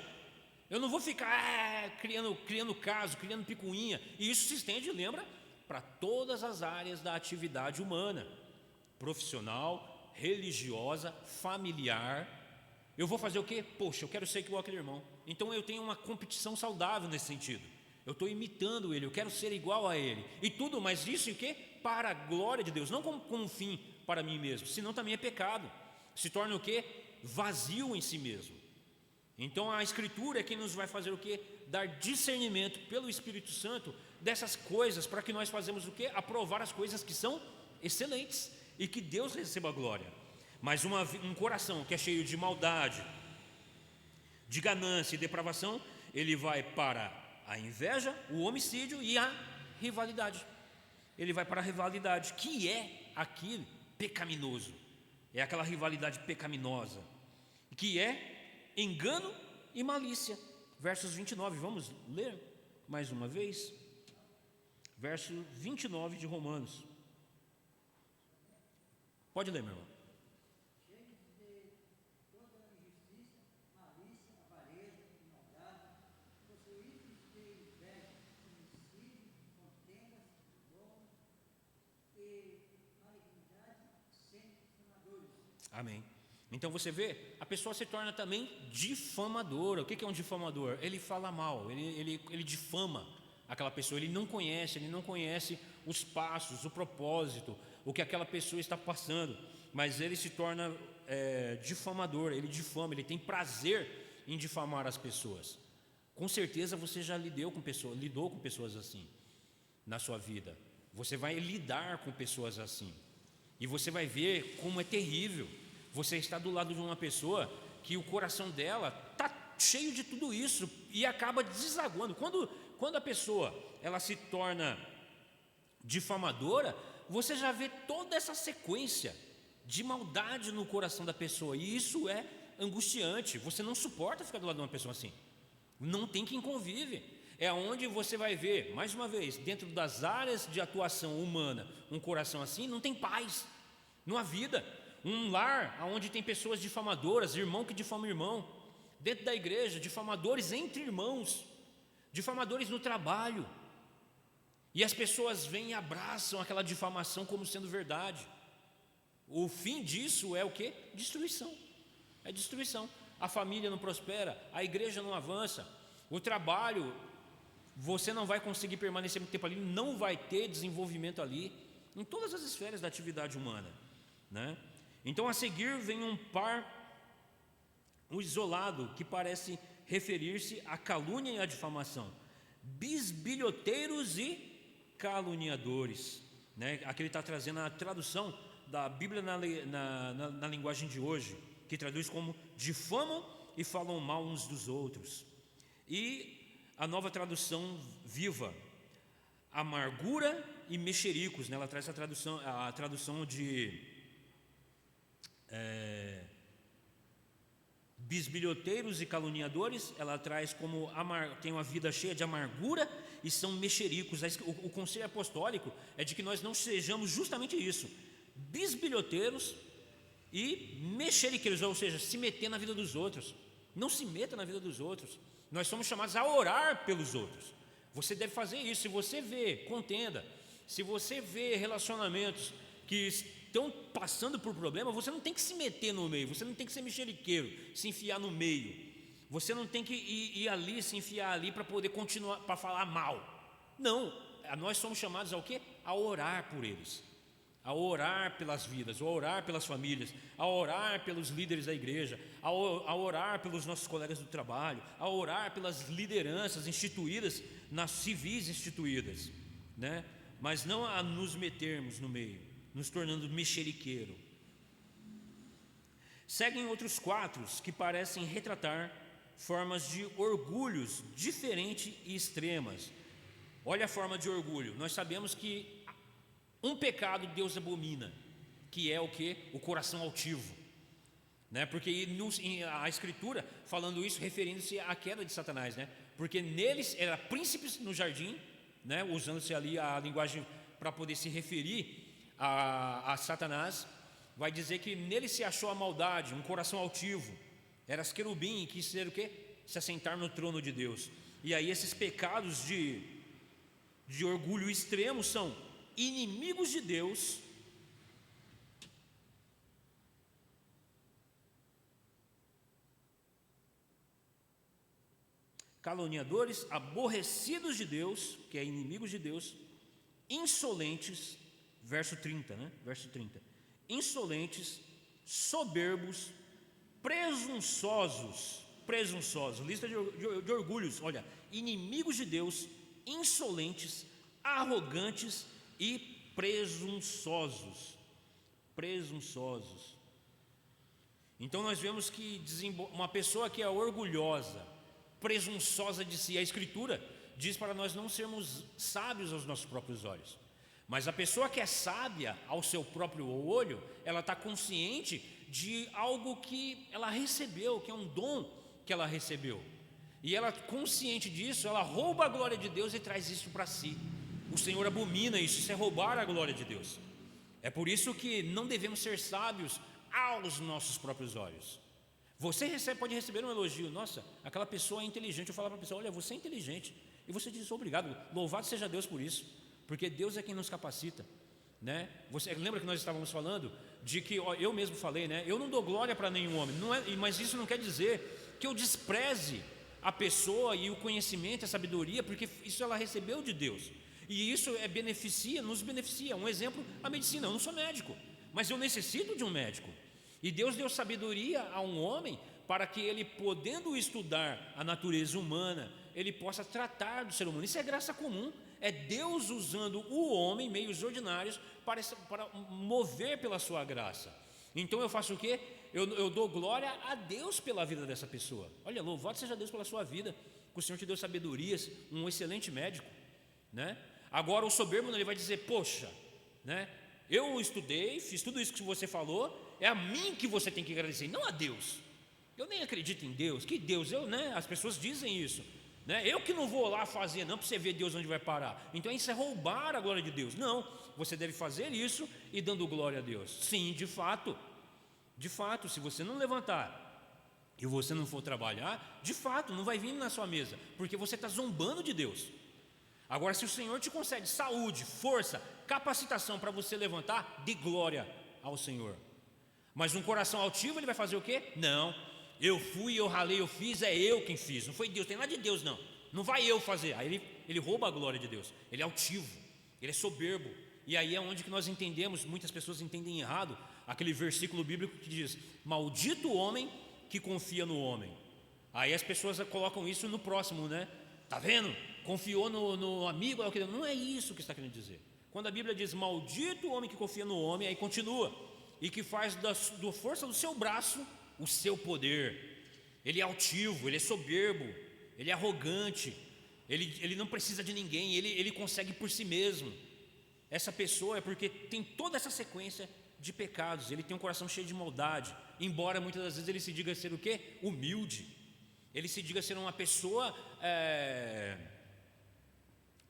Eu não vou ficar criando caso, criando picuinha. E isso se estende, lembra, para todas as áreas da atividade humana: profissional, religiosa, familiar. Eu vou fazer o quê? Poxa, eu quero ser igual aquele irmão. Então eu tenho uma competição saudável nesse sentido. Eu estou imitando ele, eu quero ser igual a ele. E tudo, mas isso em quê? Para a glória de Deus, não como um fim para mim mesmo. Senão também é pecado. Se torna o quê? Vazio em si mesmo. Então a Escritura é quem nos vai fazer o quê? Dar discernimento pelo Espírito Santo dessas coisas, para que nós façamos o quê? Aprovar as coisas que são excelentes e que Deus receba a glória. Mas um coração que é cheio de maldade, de ganância e depravação, ele vai para a inveja, o homicídio e a rivalidade. Ele vai para a rivalidade, que é aquilo pecaminoso. É aquela rivalidade pecaminosa, que é engano e malícia. Versos 29, vamos ler mais uma vez. Verso 29 de Romanos. Pode ler, meu irmão. Amém. Então você vê, a pessoa se torna também difamadora. O que é um difamador? Ele fala mal, ele difama aquela pessoa. Ele não conhece os passos, o propósito, o que aquela pessoa está passando. Mas ele se torna difamador, ele difama, ele tem prazer em difamar as pessoas. Com certeza você já lidou com pessoas assim na sua vida. Você vai lidar com pessoas assim. E você vai ver como é terrível. Você está do lado de uma pessoa que o coração dela está cheio de tudo isso e acaba desaguando. Quando a pessoa ela se torna difamadora, você já vê toda essa sequência de maldade no coração da pessoa. E isso é angustiante. Você não suporta ficar do lado de uma pessoa assim. Não tem quem convive. É onde você vai ver, mais uma vez, dentro das áreas de atuação humana, um coração assim não tem paz, não há vida. Um lar onde tem pessoas difamadoras, irmão que difama irmão, dentro da igreja, difamadores entre irmãos, difamadores no trabalho, e as pessoas vêm e abraçam aquela difamação como sendo verdade. O fim disso é o quê? Destruição. É destruição. A família não prospera, a igreja não avança, o trabalho, você não vai conseguir permanecer muito tempo ali, não vai ter desenvolvimento ali, em todas as esferas da atividade humana, né? Então a seguir vem um isolado que parece referir-se à calúnia e à difamação: bisbilhoteiros e caluniadores, né? Aqui ele está trazendo a tradução da Bíblia na linguagem de hoje, que traduz como difamam e falam mal uns dos outros. E a Nova Tradução Viva, amargura e mexericos, né? Ela traz a tradução de bisbilhoteiros e caluniadores. Ela traz como tem uma vida cheia de amargura e são mexericos. O conselho apostólico é de que nós não sejamos justamente isso, bisbilhoteiros e mexeriqueiros, ou seja, se meter na vida dos outros. Não se meta na vida dos outros. Nós somos chamados a orar pelos outros. Você deve fazer isso. Se você vê contenda, se você vê relacionamentos que estão passando por problema, você não tem que se meter no meio, você não tem que ser mexeriqueiro, se enfiar no meio. Você não tem que ir ali, se enfiar ali para poder continuar, para falar mal. Não, nós somos chamados ao quê? A orar por eles, a orar pelas vidas, a orar pelas famílias, a orar pelos líderes da igreja, a orar pelos nossos colegas do trabalho, a orar pelas lideranças instituídas, nas civis instituídas, né? Mas não a nos metermos no meio, nos tornando mexeriqueiro. Seguem outros 4 que parecem retratar formas de orgulhos diferentes e extremas. Olha a forma de orgulho. Nós sabemos que um pecado Deus abomina, que é o que? O coração altivo, né? Porque a Escritura falando isso, referindo-se à queda de Satanás, né? Porque neles era príncipes no jardim, né? Usando-se ali a linguagem para poder se referir a Satanás, vai dizer que nele se achou a maldade, um coração altivo. Era as querubim, quis ser o quê? Se assentar no trono de Deus. E aí esses pecados de orgulho extremo são inimigos de Deus, caluniadores, aborrecidos de Deus, que é inimigos de Deus, insolentes, verso 30, né? Verso 30. Insolentes, soberbos, presunçosos, lista de orgulhos, olha, inimigos de Deus, insolentes, arrogantes e presunçosos. Então nós vemos que uma pessoa que é orgulhosa, presunçosa de si, a Escritura diz para nós não sermos sábios aos nossos próprios olhos. Mas a pessoa que é sábia ao seu próprio olho, ela está consciente de algo que ela recebeu, que é um dom que ela recebeu. E ela, consciente disso, ela rouba a glória de Deus e traz isso para si. O Senhor abomina isso, isso é roubar a glória de Deus. É por isso que não devemos ser sábios aos nossos próprios olhos. Você pode receber um elogio, nossa, aquela pessoa é inteligente. Eu falo para a pessoa, olha, você é inteligente. E você diz, obrigado, louvado seja Deus por isso, porque Deus é quem nos capacita, né? Você lembra que nós estávamos falando de que, eu mesmo falei, né? Eu não dou glória para nenhum homem, mas isso não quer dizer que eu despreze a pessoa e o conhecimento, a sabedoria, porque isso ela recebeu de Deus. E isso nos beneficia. Um exemplo, a medicina. Eu não sou médico, mas eu necessito de um médico. E Deus deu sabedoria a um homem para que ele, podendo estudar a natureza humana, ele possa tratar do ser humano. Isso é graça comum. É Deus usando o homem, meios ordinários, para mover pela sua graça. Então eu faço o quê? Eu dou glória a Deus pela vida dessa pessoa. Olha, louvado seja Deus pela sua vida, que o Senhor te deu sabedorias, um excelente médico, né? Agora o soberbo, ele vai dizer, poxa, né? Eu estudei, fiz tudo isso que você falou, é a mim que você tem que agradecer, não a Deus. Eu nem acredito em Deus, que Deus, né? As pessoas dizem isso, né? Eu que não vou lá fazer, não, para você ver Deus onde vai parar. Então isso é roubar a glória de Deus. Não, você deve fazer isso e dando glória a Deus. Sim, de fato, se você não levantar e você não for trabalhar, de fato, não vai vir na sua mesa, porque você está zombando de Deus. Agora, se o Senhor te concede saúde, força, capacitação para você levantar, dê glória ao Senhor. Mas um coração altivo, ele vai fazer o quê? Não, eu fui, eu ralei, eu fiz, é eu quem fiz, não foi Deus, tem nada de Deus não vai eu fazer. Aí ele rouba a glória de Deus, ele é altivo, ele é soberbo. E aí é onde que nós entendemos, muitas pessoas entendem errado, aquele versículo bíblico que diz, maldito o homem que confia no homem. Aí as pessoas colocam isso no próximo, né? Tá vendo? Confiou no amigo, não é isso que está querendo dizer. Quando a Bíblia diz, maldito o homem que confia no homem, aí continua, e que faz da força do seu braço o seu poder. Ele é altivo, ele é soberbo, ele é arrogante, ele não precisa de ninguém, ele consegue por si mesmo. Essa pessoa é porque tem toda essa sequência de pecados, ele tem um coração cheio de maldade, embora muitas das vezes ele se diga ser o quê? Humilde, ele se diga ser uma pessoa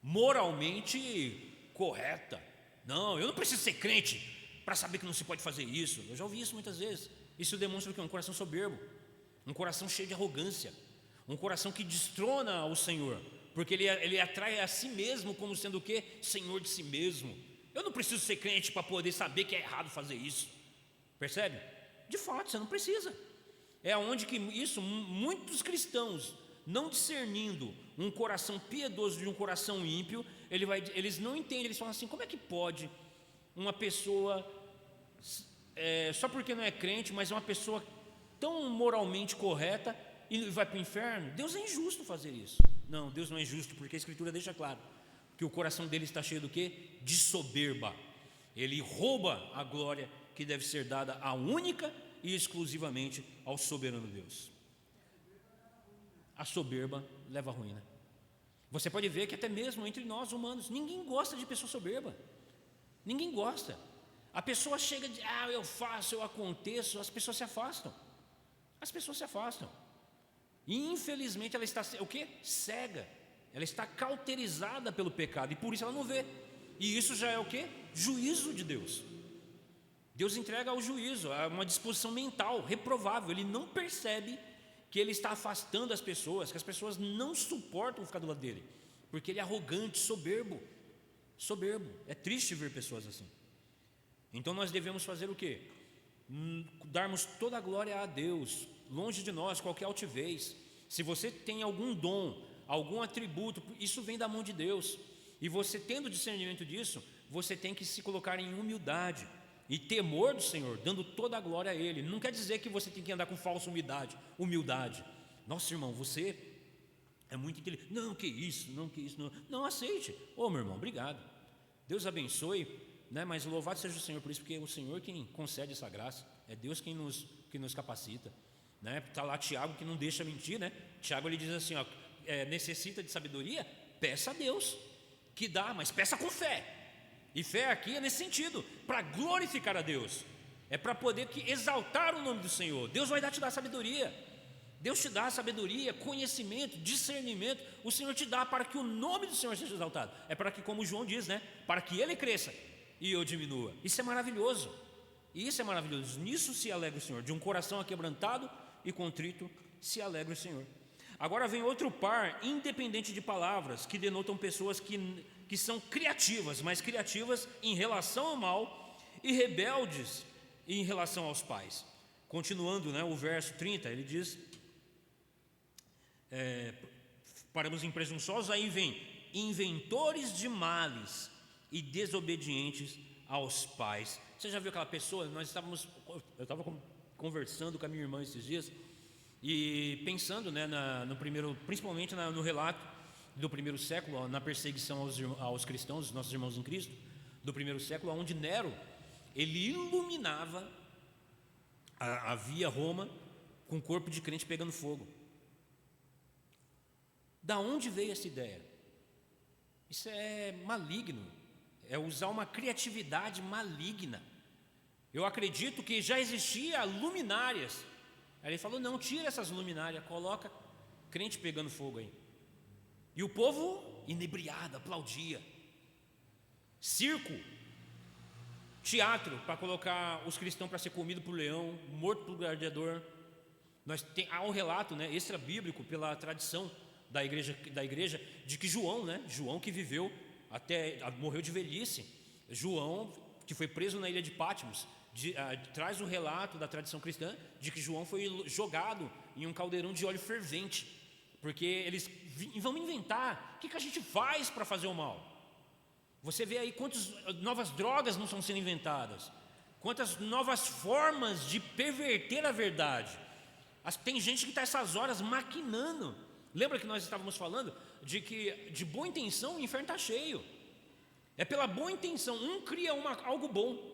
moralmente correta. Não, eu não preciso ser crente para saber que não se pode fazer isso. Eu já ouvi isso muitas vezes. Isso demonstra o quê? Um coração soberbo, um coração cheio de arrogância, um coração que destrona o Senhor, porque ele atrai a si mesmo como sendo o quê? Senhor de si mesmo. Eu não preciso ser crente para poder saber que é errado fazer isso. Percebe? De fato, você não precisa. É onde que isso, muitos cristãos, não discernindo um coração piedoso de um coração ímpio, eles não entendem, eles falam assim, como é que pode uma pessoa, só porque não é crente, mas é uma pessoa tão moralmente correta e vai para o inferno? Deus é injusto fazer isso. Não, Deus não é injusto, porque a Escritura deixa claro que o coração dele está cheio do quê? De soberba. Ele rouba a glória que deve ser dada à única e exclusivamente ao soberano Deus. a soberba leva à ruína. Você pode ver que até mesmo entre nós humanos, ninguém gosta de pessoa soberba. Ninguém gosta. A pessoa chega de, eu faço, eu aconteço, as pessoas se afastam. As pessoas se afastam. E infelizmente ela está, o quê? Cega. Ela está cauterizada pelo pecado e por isso ela não vê. E isso já é o quê? Juízo de Deus. Deus entrega ao juízo, a uma disposição mental reprovável. Ele não percebe que ele está afastando as pessoas, que as pessoas não suportam ficar do lado dele, porque ele é arrogante, soberbo. Soberbo. É triste ver pessoas assim. Então nós devemos fazer o quê? Darmos toda a glória a Deus, longe de nós qualquer altivez. Se você tem algum dom, algum atributo, isso vem da mão de Deus. E você tendo discernimento disso, você tem que se colocar em humildade e temor do Senhor, dando toda a glória a Ele. Não quer dizer que você tem que andar com falsa humildade. Nossa, irmão, você é muito inteligente. Não, que isso, não aceite. Meu irmão, obrigado. Deus abençoe, né? Mas louvado seja o Senhor por isso, porque é o Senhor quem concede essa graça. É Deus quem nos capacita, né? Está lá Tiago que não deixa mentir, né? Tiago ele diz assim, necessita de sabedoria? Peça a Deus, que dá, mas peça com fé. E fé aqui é nesse sentido, para glorificar a Deus, é para poder exaltar o nome do Senhor. Deus vai te dar sabedoria. Deus te dá sabedoria, conhecimento, discernimento. O Senhor te dá para que o nome do Senhor seja exaltado. É para que, como João diz, né? Para que Ele cresça e eu diminua. Isso é maravilhoso. Nisso se alegra o Senhor. De um coração aquebrantado e contrito se alegra o Senhor. Agora vem outro par, independente de palavras, que denotam pessoas que são criativas, mas criativas em relação ao mal e rebeldes em relação aos pais. Continuando, né, o verso 30, ele diz, paramos em presunçosos, aí vem inventores de males e desobedientes aos pais. Você já viu aquela pessoa? Eu estava conversando com a minha irmã esses dias e pensando, né, principalmente no relato do primeiro século, na perseguição aos cristãos, nossos irmãos em Cristo, do primeiro século, onde Nero, ele iluminava a via Roma com o corpo de crente pegando fogo. Da onde veio essa ideia? Isso é maligno, é usar uma criatividade maligna. Eu acredito que já existia luminárias. Aí ele falou, não, tira essas luminárias, coloca crente pegando fogo aí. E o povo inebriado, aplaudia. Circo, teatro, para colocar os cristãos para ser comido por leão, morto por gladiador. Há um relato, né, extra bíblico, pela tradição da igreja, de que João, né, João que viveu morreu de velhice. João, que foi preso na ilha de Patmos, traz o relato da tradição cristã de que João foi jogado em um caldeirão de óleo fervente, porque eles vão inventar o que a gente faz para fazer o mal. Você vê aí quantas novas drogas não estão sendo inventadas, quantas novas formas de perverter a verdade. Tem gente que está essas horas maquinando. Lembra que nós estávamos falando de que de boa intenção o inferno está cheio. É pela boa intenção, cria algo bom,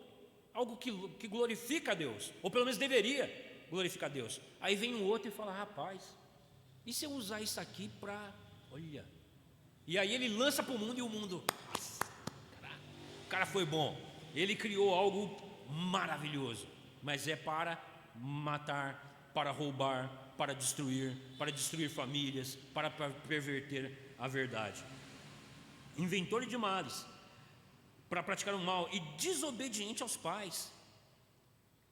algo que glorifica a Deus, ou pelo menos deveria glorificar a Deus. Aí vem um outro e fala, rapaz, e se eu usar isso aqui para, olha, e aí ele lança para o mundo e o mundo, nossa, o cara foi bom, ele criou algo maravilhoso, mas é para matar, para roubar, para destruir famílias, para perverter a verdade. Inventor de males, para praticar o mal e desobediente aos pais.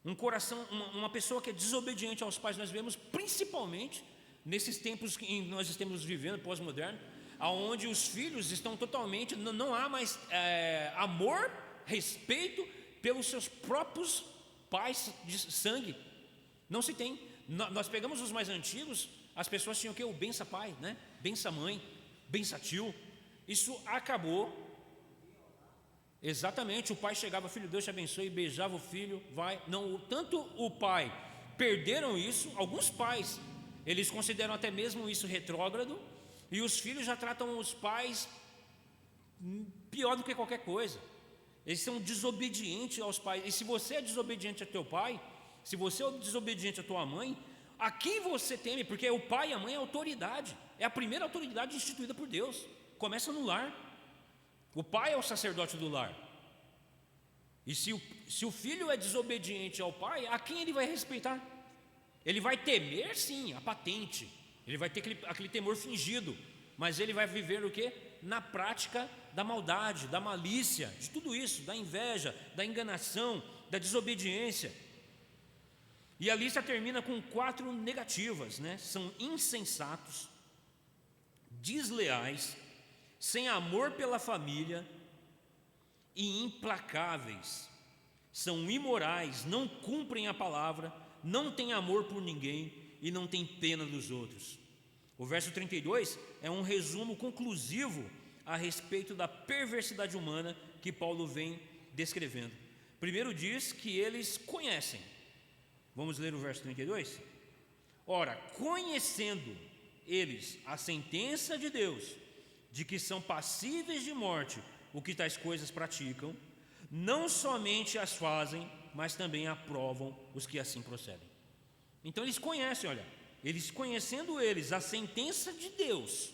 Uma pessoa que é desobediente aos pais, nós vemos principalmente nesses tempos que nós estamos vivendo, pós-moderno, onde os filhos estão totalmente, não há mais amor, respeito pelos seus próprios pais de sangue. Não se tem. Nós pegamos os mais antigos, as pessoas tinham o quê? O bença pai, né? Bença mãe, bença tio. Isso acabou. Exatamente, o pai chegava, filho, Deus te abençoe, beijava o filho, vai. Não, tanto o pai perderam isso, alguns pais, eles consideram até mesmo isso retrógrado, e os filhos já tratam os pais pior do que qualquer coisa. Eles são desobedientes aos pais. E se você é desobediente a teu pai, se você é desobediente à tua mãe, A quem você teme? Porque o pai e a mãe é autoridade, é a primeira autoridade instituída por Deus. Começa no lar. O pai é o sacerdote do lar. E se o filho é desobediente ao pai, a quem ele vai respeitar? Ele vai temer, sim, a patente. Ele vai ter aquele temor fingido. Mas ele vai viver o quê? Na prática da maldade, da malícia, de tudo isso, da inveja, da enganação, da desobediência. E a lista termina com 4 negativas, né? São insensatos, desleais, sem amor pela família e implacáveis. São imorais, não cumprem a palavra, não têm amor por ninguém e não têm pena dos outros. O verso 32 é um resumo conclusivo a respeito da perversidade humana que Paulo vem descrevendo. Primeiro diz que eles conhecem. Vamos ler o verso 32? Ora, conhecendo eles a sentença de Deus, de que são passíveis de morte o que tais coisas praticam, não somente as fazem, mas também aprovam os que assim procedem. Então eles conhecem, olha, eles conhecendo eles a sentença de Deus,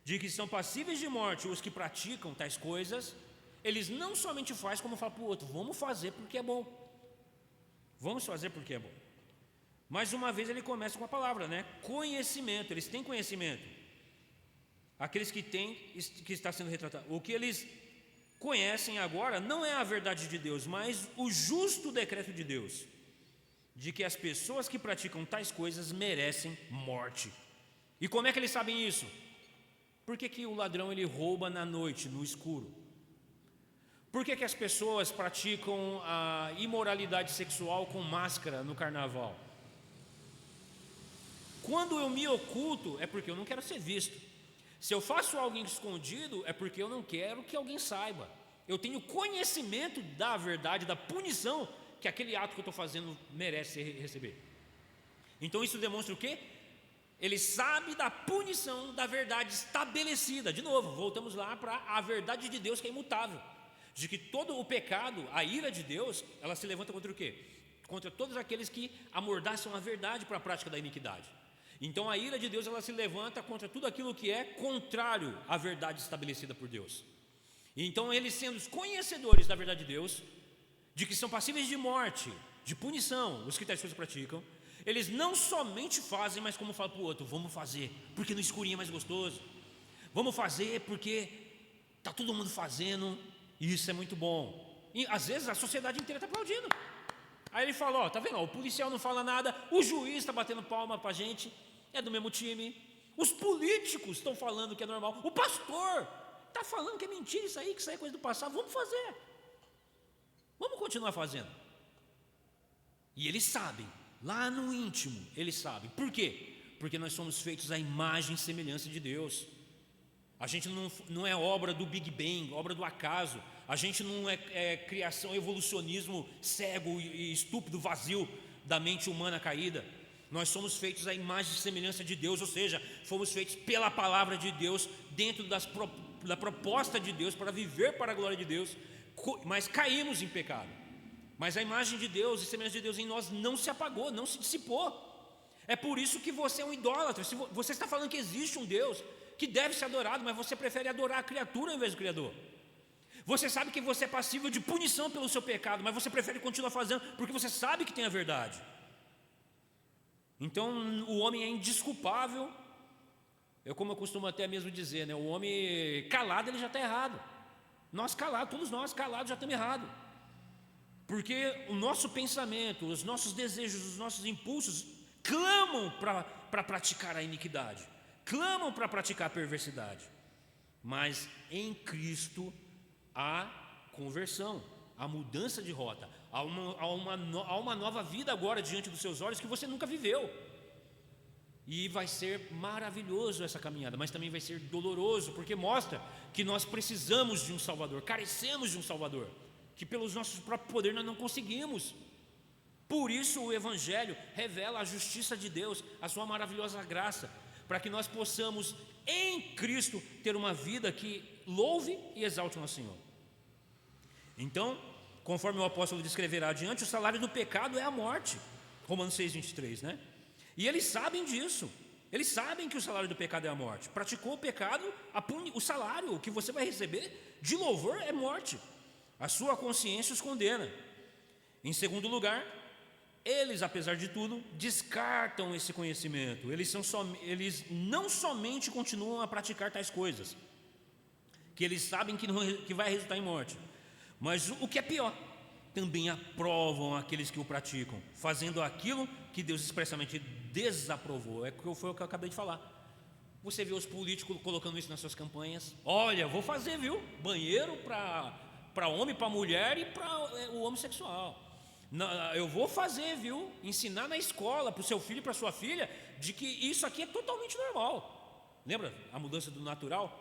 de que são passíveis de morte os que praticam tais coisas, eles não somente fazem, como falam para o outro, vamos fazer porque é bom. Vamos fazer porque é bom. Mais uma vez ele começa com a palavra, né? Conhecimento, eles têm conhecimento. Aqueles que têm, que está sendo retratado. O que eles conhecem agora não é a verdade de Deus, mas o justo decreto de Deus, de que as pessoas que praticam tais coisas merecem morte. E como é que eles sabem isso? Por que o ladrão ele rouba na noite, no escuro? Por que as pessoas praticam a imoralidade sexual com máscara no carnaval? Quando eu me oculto, é porque eu não quero ser visto. Se eu faço algo escondido, é porque eu não quero que alguém saiba. Eu tenho conhecimento da verdade, da punição que aquele ato que eu estou fazendo merece receber. Então isso demonstra o quê? Ele sabe da punição da verdade estabelecida. De novo, voltamos lá para a verdade de Deus que é imutável. De que todo o pecado, a ira de Deus, ela se levanta contra o quê? Contra todos aqueles que amordaçam a verdade para a prática da iniquidade. Então a ira de Deus, ela se levanta contra tudo aquilo que é contrário à verdade estabelecida por Deus. Então eles, sendo os conhecedores da verdade de Deus, de que são passíveis de morte, de punição, os que tais coisas praticam, eles não somente fazem, mas como fala para o outro, vamos fazer, porque no escurinho é mais gostoso. Vamos fazer porque está todo mundo fazendo, e isso é muito bom. E às vezes a sociedade inteira está aplaudindo. Aí ele fala, ó, tá vendo? O policial não fala nada, o juiz está batendo palma para a gente, é do mesmo time. Os políticos estão falando que é normal. O pastor está falando que é mentira isso aí, que isso aí é coisa do passado. Vamos fazer. Vamos continuar fazendo. E eles sabem, lá no íntimo, eles sabem. Por quê? Porque nós somos feitos à imagem e semelhança de Deus. A gente não é obra do Big Bang, obra do acaso. A gente não é criação, evolucionismo cego e estúpido, vazio da mente humana caída. Nós somos feitos à imagem e semelhança de Deus, ou seja, fomos feitos pela palavra de Deus, dentro da proposta de Deus, para viver para a glória de Deus, mas caímos em pecado. Mas a imagem de Deus e semelhança de Deus em nós não se apagou, não se dissipou. É por isso que você é um idólatra. Se você está falando que existe um Deus que deve ser adorado, mas você prefere adorar a criatura ao invés do Criador. Você sabe que você é passível de punição pelo seu pecado, mas você prefere continuar fazendo porque você sabe que tem a verdade. Então o homem é indesculpável. Como eu costumo até mesmo dizer, né? O homem calado ele já está errado. Nós calados, todos nós calados já estamos errados. Porque o nosso pensamento, os nossos desejos, os nossos impulsos clamam para praticar a iniquidade, clamam para praticar a perversidade. Mas em Cristo há conversão, há mudança de rota, há uma nova vida agora diante dos seus olhos que você nunca viveu. E vai ser maravilhoso essa caminhada, mas também vai ser doloroso, porque mostra que nós precisamos de um Salvador, carecemos de um Salvador, que pelos nossos próprios poderes nós não conseguimos. Por isso o Evangelho revela a justiça de Deus, a sua maravilhosa graça, para que nós possamos em Cristo ter uma vida que louve e exalte o nosso Senhor. Então, conforme o apóstolo descreverá adiante, o salário do pecado é a morte, Romanos 6:23, né? E eles sabem disso. Eles sabem que o salário do pecado é a morte. Praticou o pecado, o salário que você vai receber de louvor é morte. A sua consciência os condena. Em segundo lugar, eles, apesar de tudo, descartam esse conhecimento. Eles não somente continuam a praticar tais coisas, que eles sabem que vai resultar em morte, mas o que é pior, também aprovam aqueles que o praticam, fazendo aquilo que Deus expressamente desaprovou. Foi o que eu acabei de falar. Você vê os políticos colocando isso nas suas campanhas. Olha, vou fazer, viu? Banheiro para homem, para mulher e para o homossexual. Eu vou fazer, viu? Ensinar na escola para o seu filho e para a sua filha de que isso aqui é totalmente normal. Lembra a mudança do natural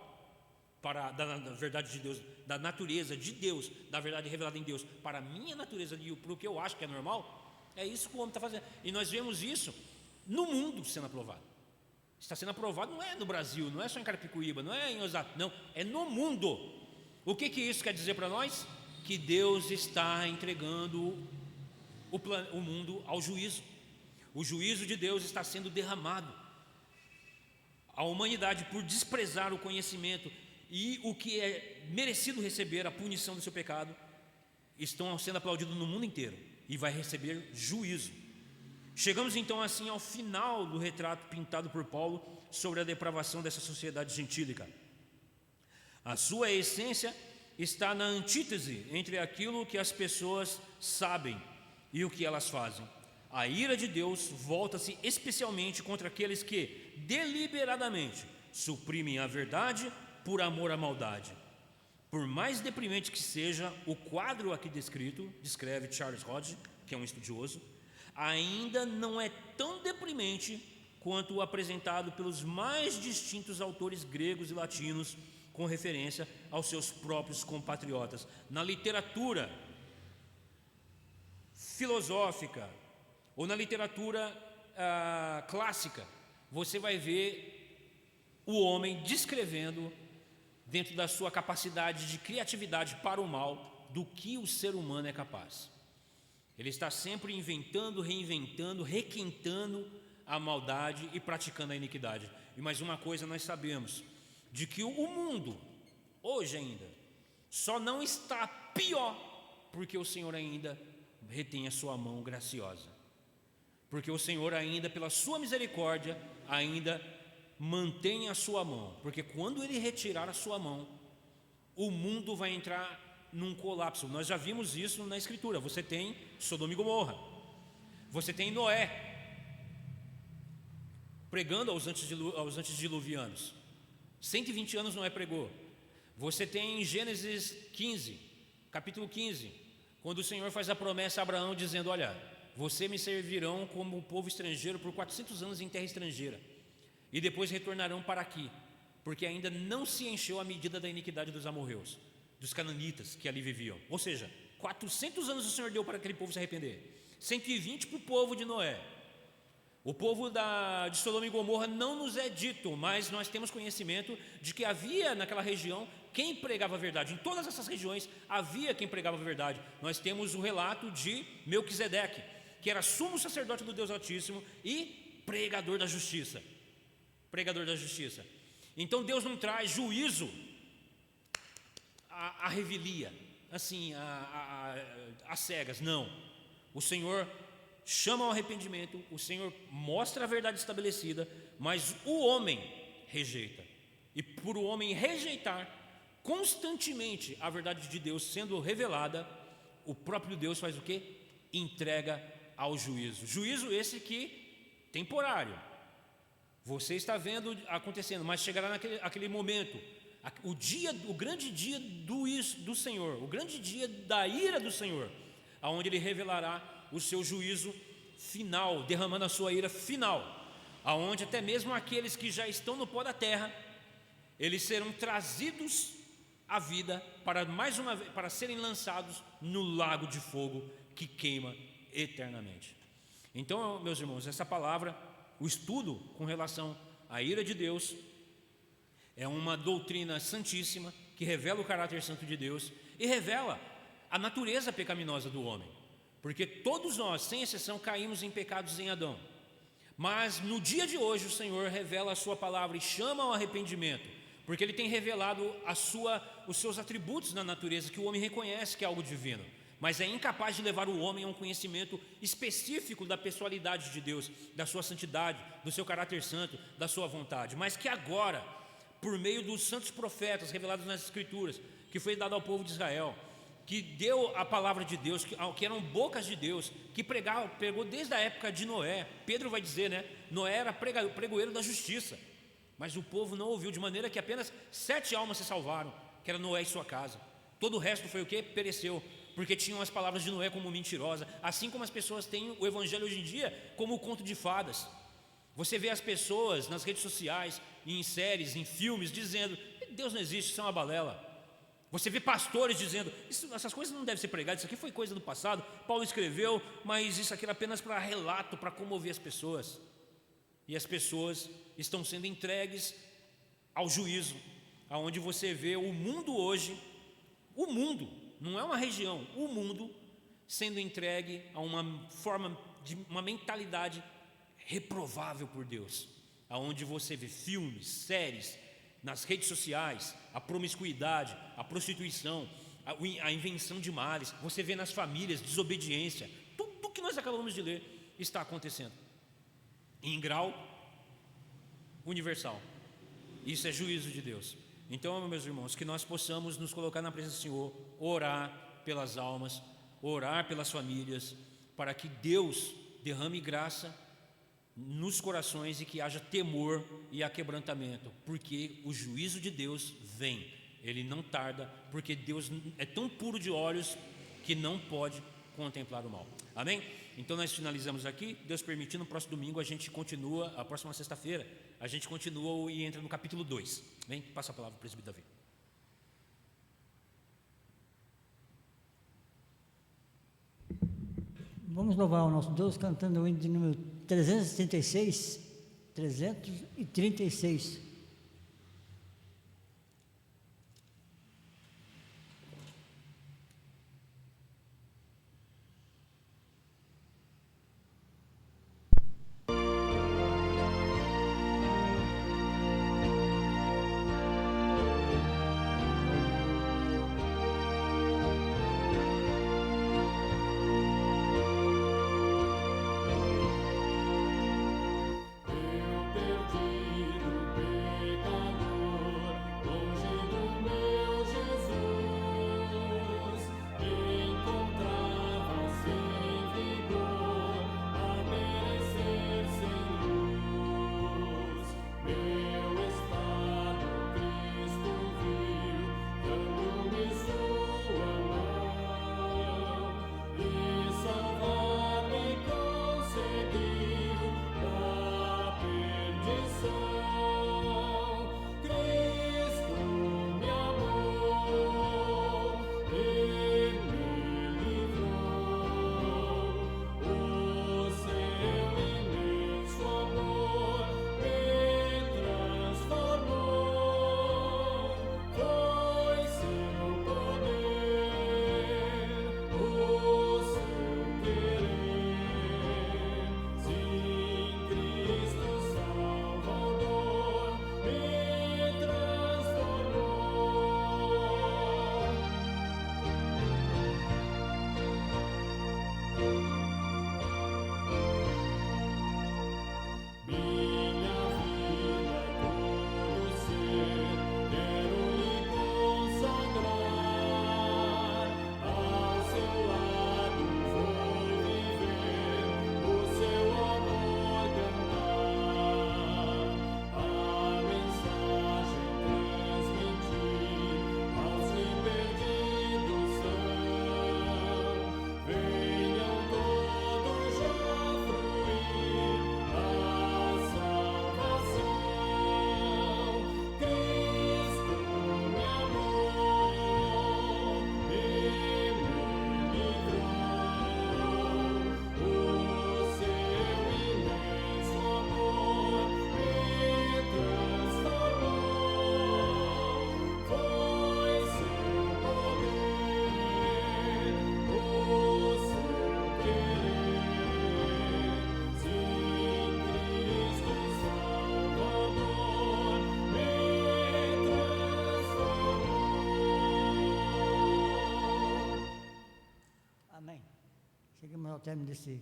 da verdade de Deus, da natureza de Deus, da verdade revelada em Deus, para a minha natureza e para o que eu acho que é normal? É isso que o homem está fazendo. E nós vemos isso no mundo sendo aprovado. Está sendo aprovado, não é no Brasil, não é só em Carapicuíba, não é em Osasco, não, é no mundo. O que isso quer dizer para nós? Que Deus está entregando o mundo ao juízo. O juízo de Deus está sendo derramado. A humanidade, por desprezar o conhecimento e o que é merecido receber, a punição do seu pecado, estão sendo aplaudidos no mundo inteiro e vai receber juízo. Chegamos então assim ao final do retrato pintado por Paulo sobre a depravação dessa sociedade gentílica. A sua essência está na antítese entre aquilo que as pessoas sabem e o que elas fazem. A ira de Deus volta-se especialmente contra aqueles que deliberadamente suprimem a verdade por amor à maldade. Por mais deprimente que seja o quadro aqui descrito, descreve Charles Hodge, que é um estudioso, ainda não é tão deprimente quanto o apresentado pelos mais distintos autores gregos e latinos com referência aos seus próprios compatriotas. Na literatura filosófica ou na literatura clássica, você vai ver o homem descrevendo, dentro da sua capacidade de criatividade para o mal, do que o ser humano é capaz. Ele está sempre inventando, reinventando, requintando a maldade e praticando a iniquidade. E mais uma coisa nós sabemos, de que o mundo, hoje ainda, só não está pior porque o Senhor ainda retém a sua mão graciosa. Porque o Senhor ainda, pela sua misericórdia, ainda mantém a sua mão. Porque quando Ele retirar a sua mão, o mundo vai entrar num colapso. Nós já vimos isso na Escritura. Você tem Sodoma e Gomorra, você tem Noé pregando aos antediluvianos. 120 anos Noé pregou. Você tem Gênesis 15, capítulo 15, quando o Senhor faz a promessa a Abraão dizendo: olha, você me servirão como povo estrangeiro por 400 anos em terra estrangeira, e depois retornarão para aqui, porque ainda não se encheu a medida da iniquidade dos amorreus, dos cananitas que ali viviam. Ou seja, 400 anos o Senhor deu para aquele povo se arrepender, 120 para o povo de Noé. O povo de Sodoma e Gomorra não nos é dito, mas nós temos conhecimento de que havia naquela região quem pregava a verdade. Em todas essas regiões havia quem pregava a verdade. Nós temos o relato de Melquisedeque, que era sumo sacerdote do Deus Altíssimo e pregador da justiça. Pregador da justiça. Então Deus não traz juízo à revelia, assim, às cegas, não. O Senhor chama ao arrependimento, o Senhor mostra a verdade estabelecida, mas o homem rejeita. E por o homem rejeitar constantemente a verdade de Deus sendo revelada, o próprio Deus faz o quê? Entrega ao juízo. Juízo esse que temporário. Você está vendo acontecendo, mas chegará naquele momento, o grande dia do Senhor, o grande dia da ira do Senhor, aonde Ele revelará o seu juízo final, derramando a sua ira final, aonde até mesmo aqueles que já estão no pó da terra, eles serão trazidos à vida para serem lançados no lago de fogo que queima eternamente. Então, meus irmãos, essa palavra, o estudo com relação à ira de Deus, é uma doutrina santíssima que revela o caráter santo de Deus e revela a natureza pecaminosa do homem. Porque todos nós, sem exceção, caímos em pecados em Adão. Mas no dia de hoje o Senhor revela a sua palavra e chama ao arrependimento, porque Ele tem revelado os seus atributos na natureza, que o homem reconhece que é algo divino, mas é incapaz de levar o homem a um conhecimento específico da pessoalidade de Deus, da sua santidade, do seu caráter santo, da sua vontade. Mas que agora, por meio dos santos profetas revelados nas Escrituras, que foi dado ao povo de Israel, que deu a palavra de Deus, que eram bocas de Deus, que pregou desde a época de Noé. Pedro vai dizer, né? Noé era pregoeiro da justiça, mas o povo não ouviu, de maneira que apenas 7 almas se salvaram, que era Noé e sua casa. Todo o resto foi o quê? Pereceu, porque tinham as palavras de Noé como mentirosa, assim como as pessoas têm o evangelho hoje em dia como o conto de fadas. Você vê as pessoas nas redes sociais, em séries, em filmes, dizendo: Deus não existe, isso é uma balela. Você vê pastores dizendo: essas coisas não devem ser pregadas, isso aqui foi coisa do passado, Paulo escreveu, mas isso aqui era apenas para relato, para comover as pessoas. E as pessoas estão sendo entregues ao juízo, aonde você vê o mundo hoje, o mundo, não é uma região, o mundo sendo entregue a uma forma de uma mentalidade reprovável por Deus, aonde você vê filmes, séries, nas redes sociais, a promiscuidade, a prostituição, a invenção de males. Você vê nas famílias desobediência. Tudo que nós acabamos de ler está acontecendo em grau universal. Isso é juízo de Deus. Então, meus irmãos, que nós possamos nos colocar na presença do Senhor, orar pelas almas, orar pelas famílias, para que Deus derrame graça nos corações e que haja temor e aquebrantamento, porque o juízo de Deus vem, ele não tarda, porque Deus é tão puro de olhos que não pode contemplar o mal. Amém? Então nós finalizamos aqui. Deus permitindo, no próximo domingo a gente continua, a próxima sexta-feira a gente continua e entra no capítulo 2. Vem, passa a palavra para o presbítero Davi. Vamos louvar o nosso Deus cantando o hino de número 336. 336. Perdido término desse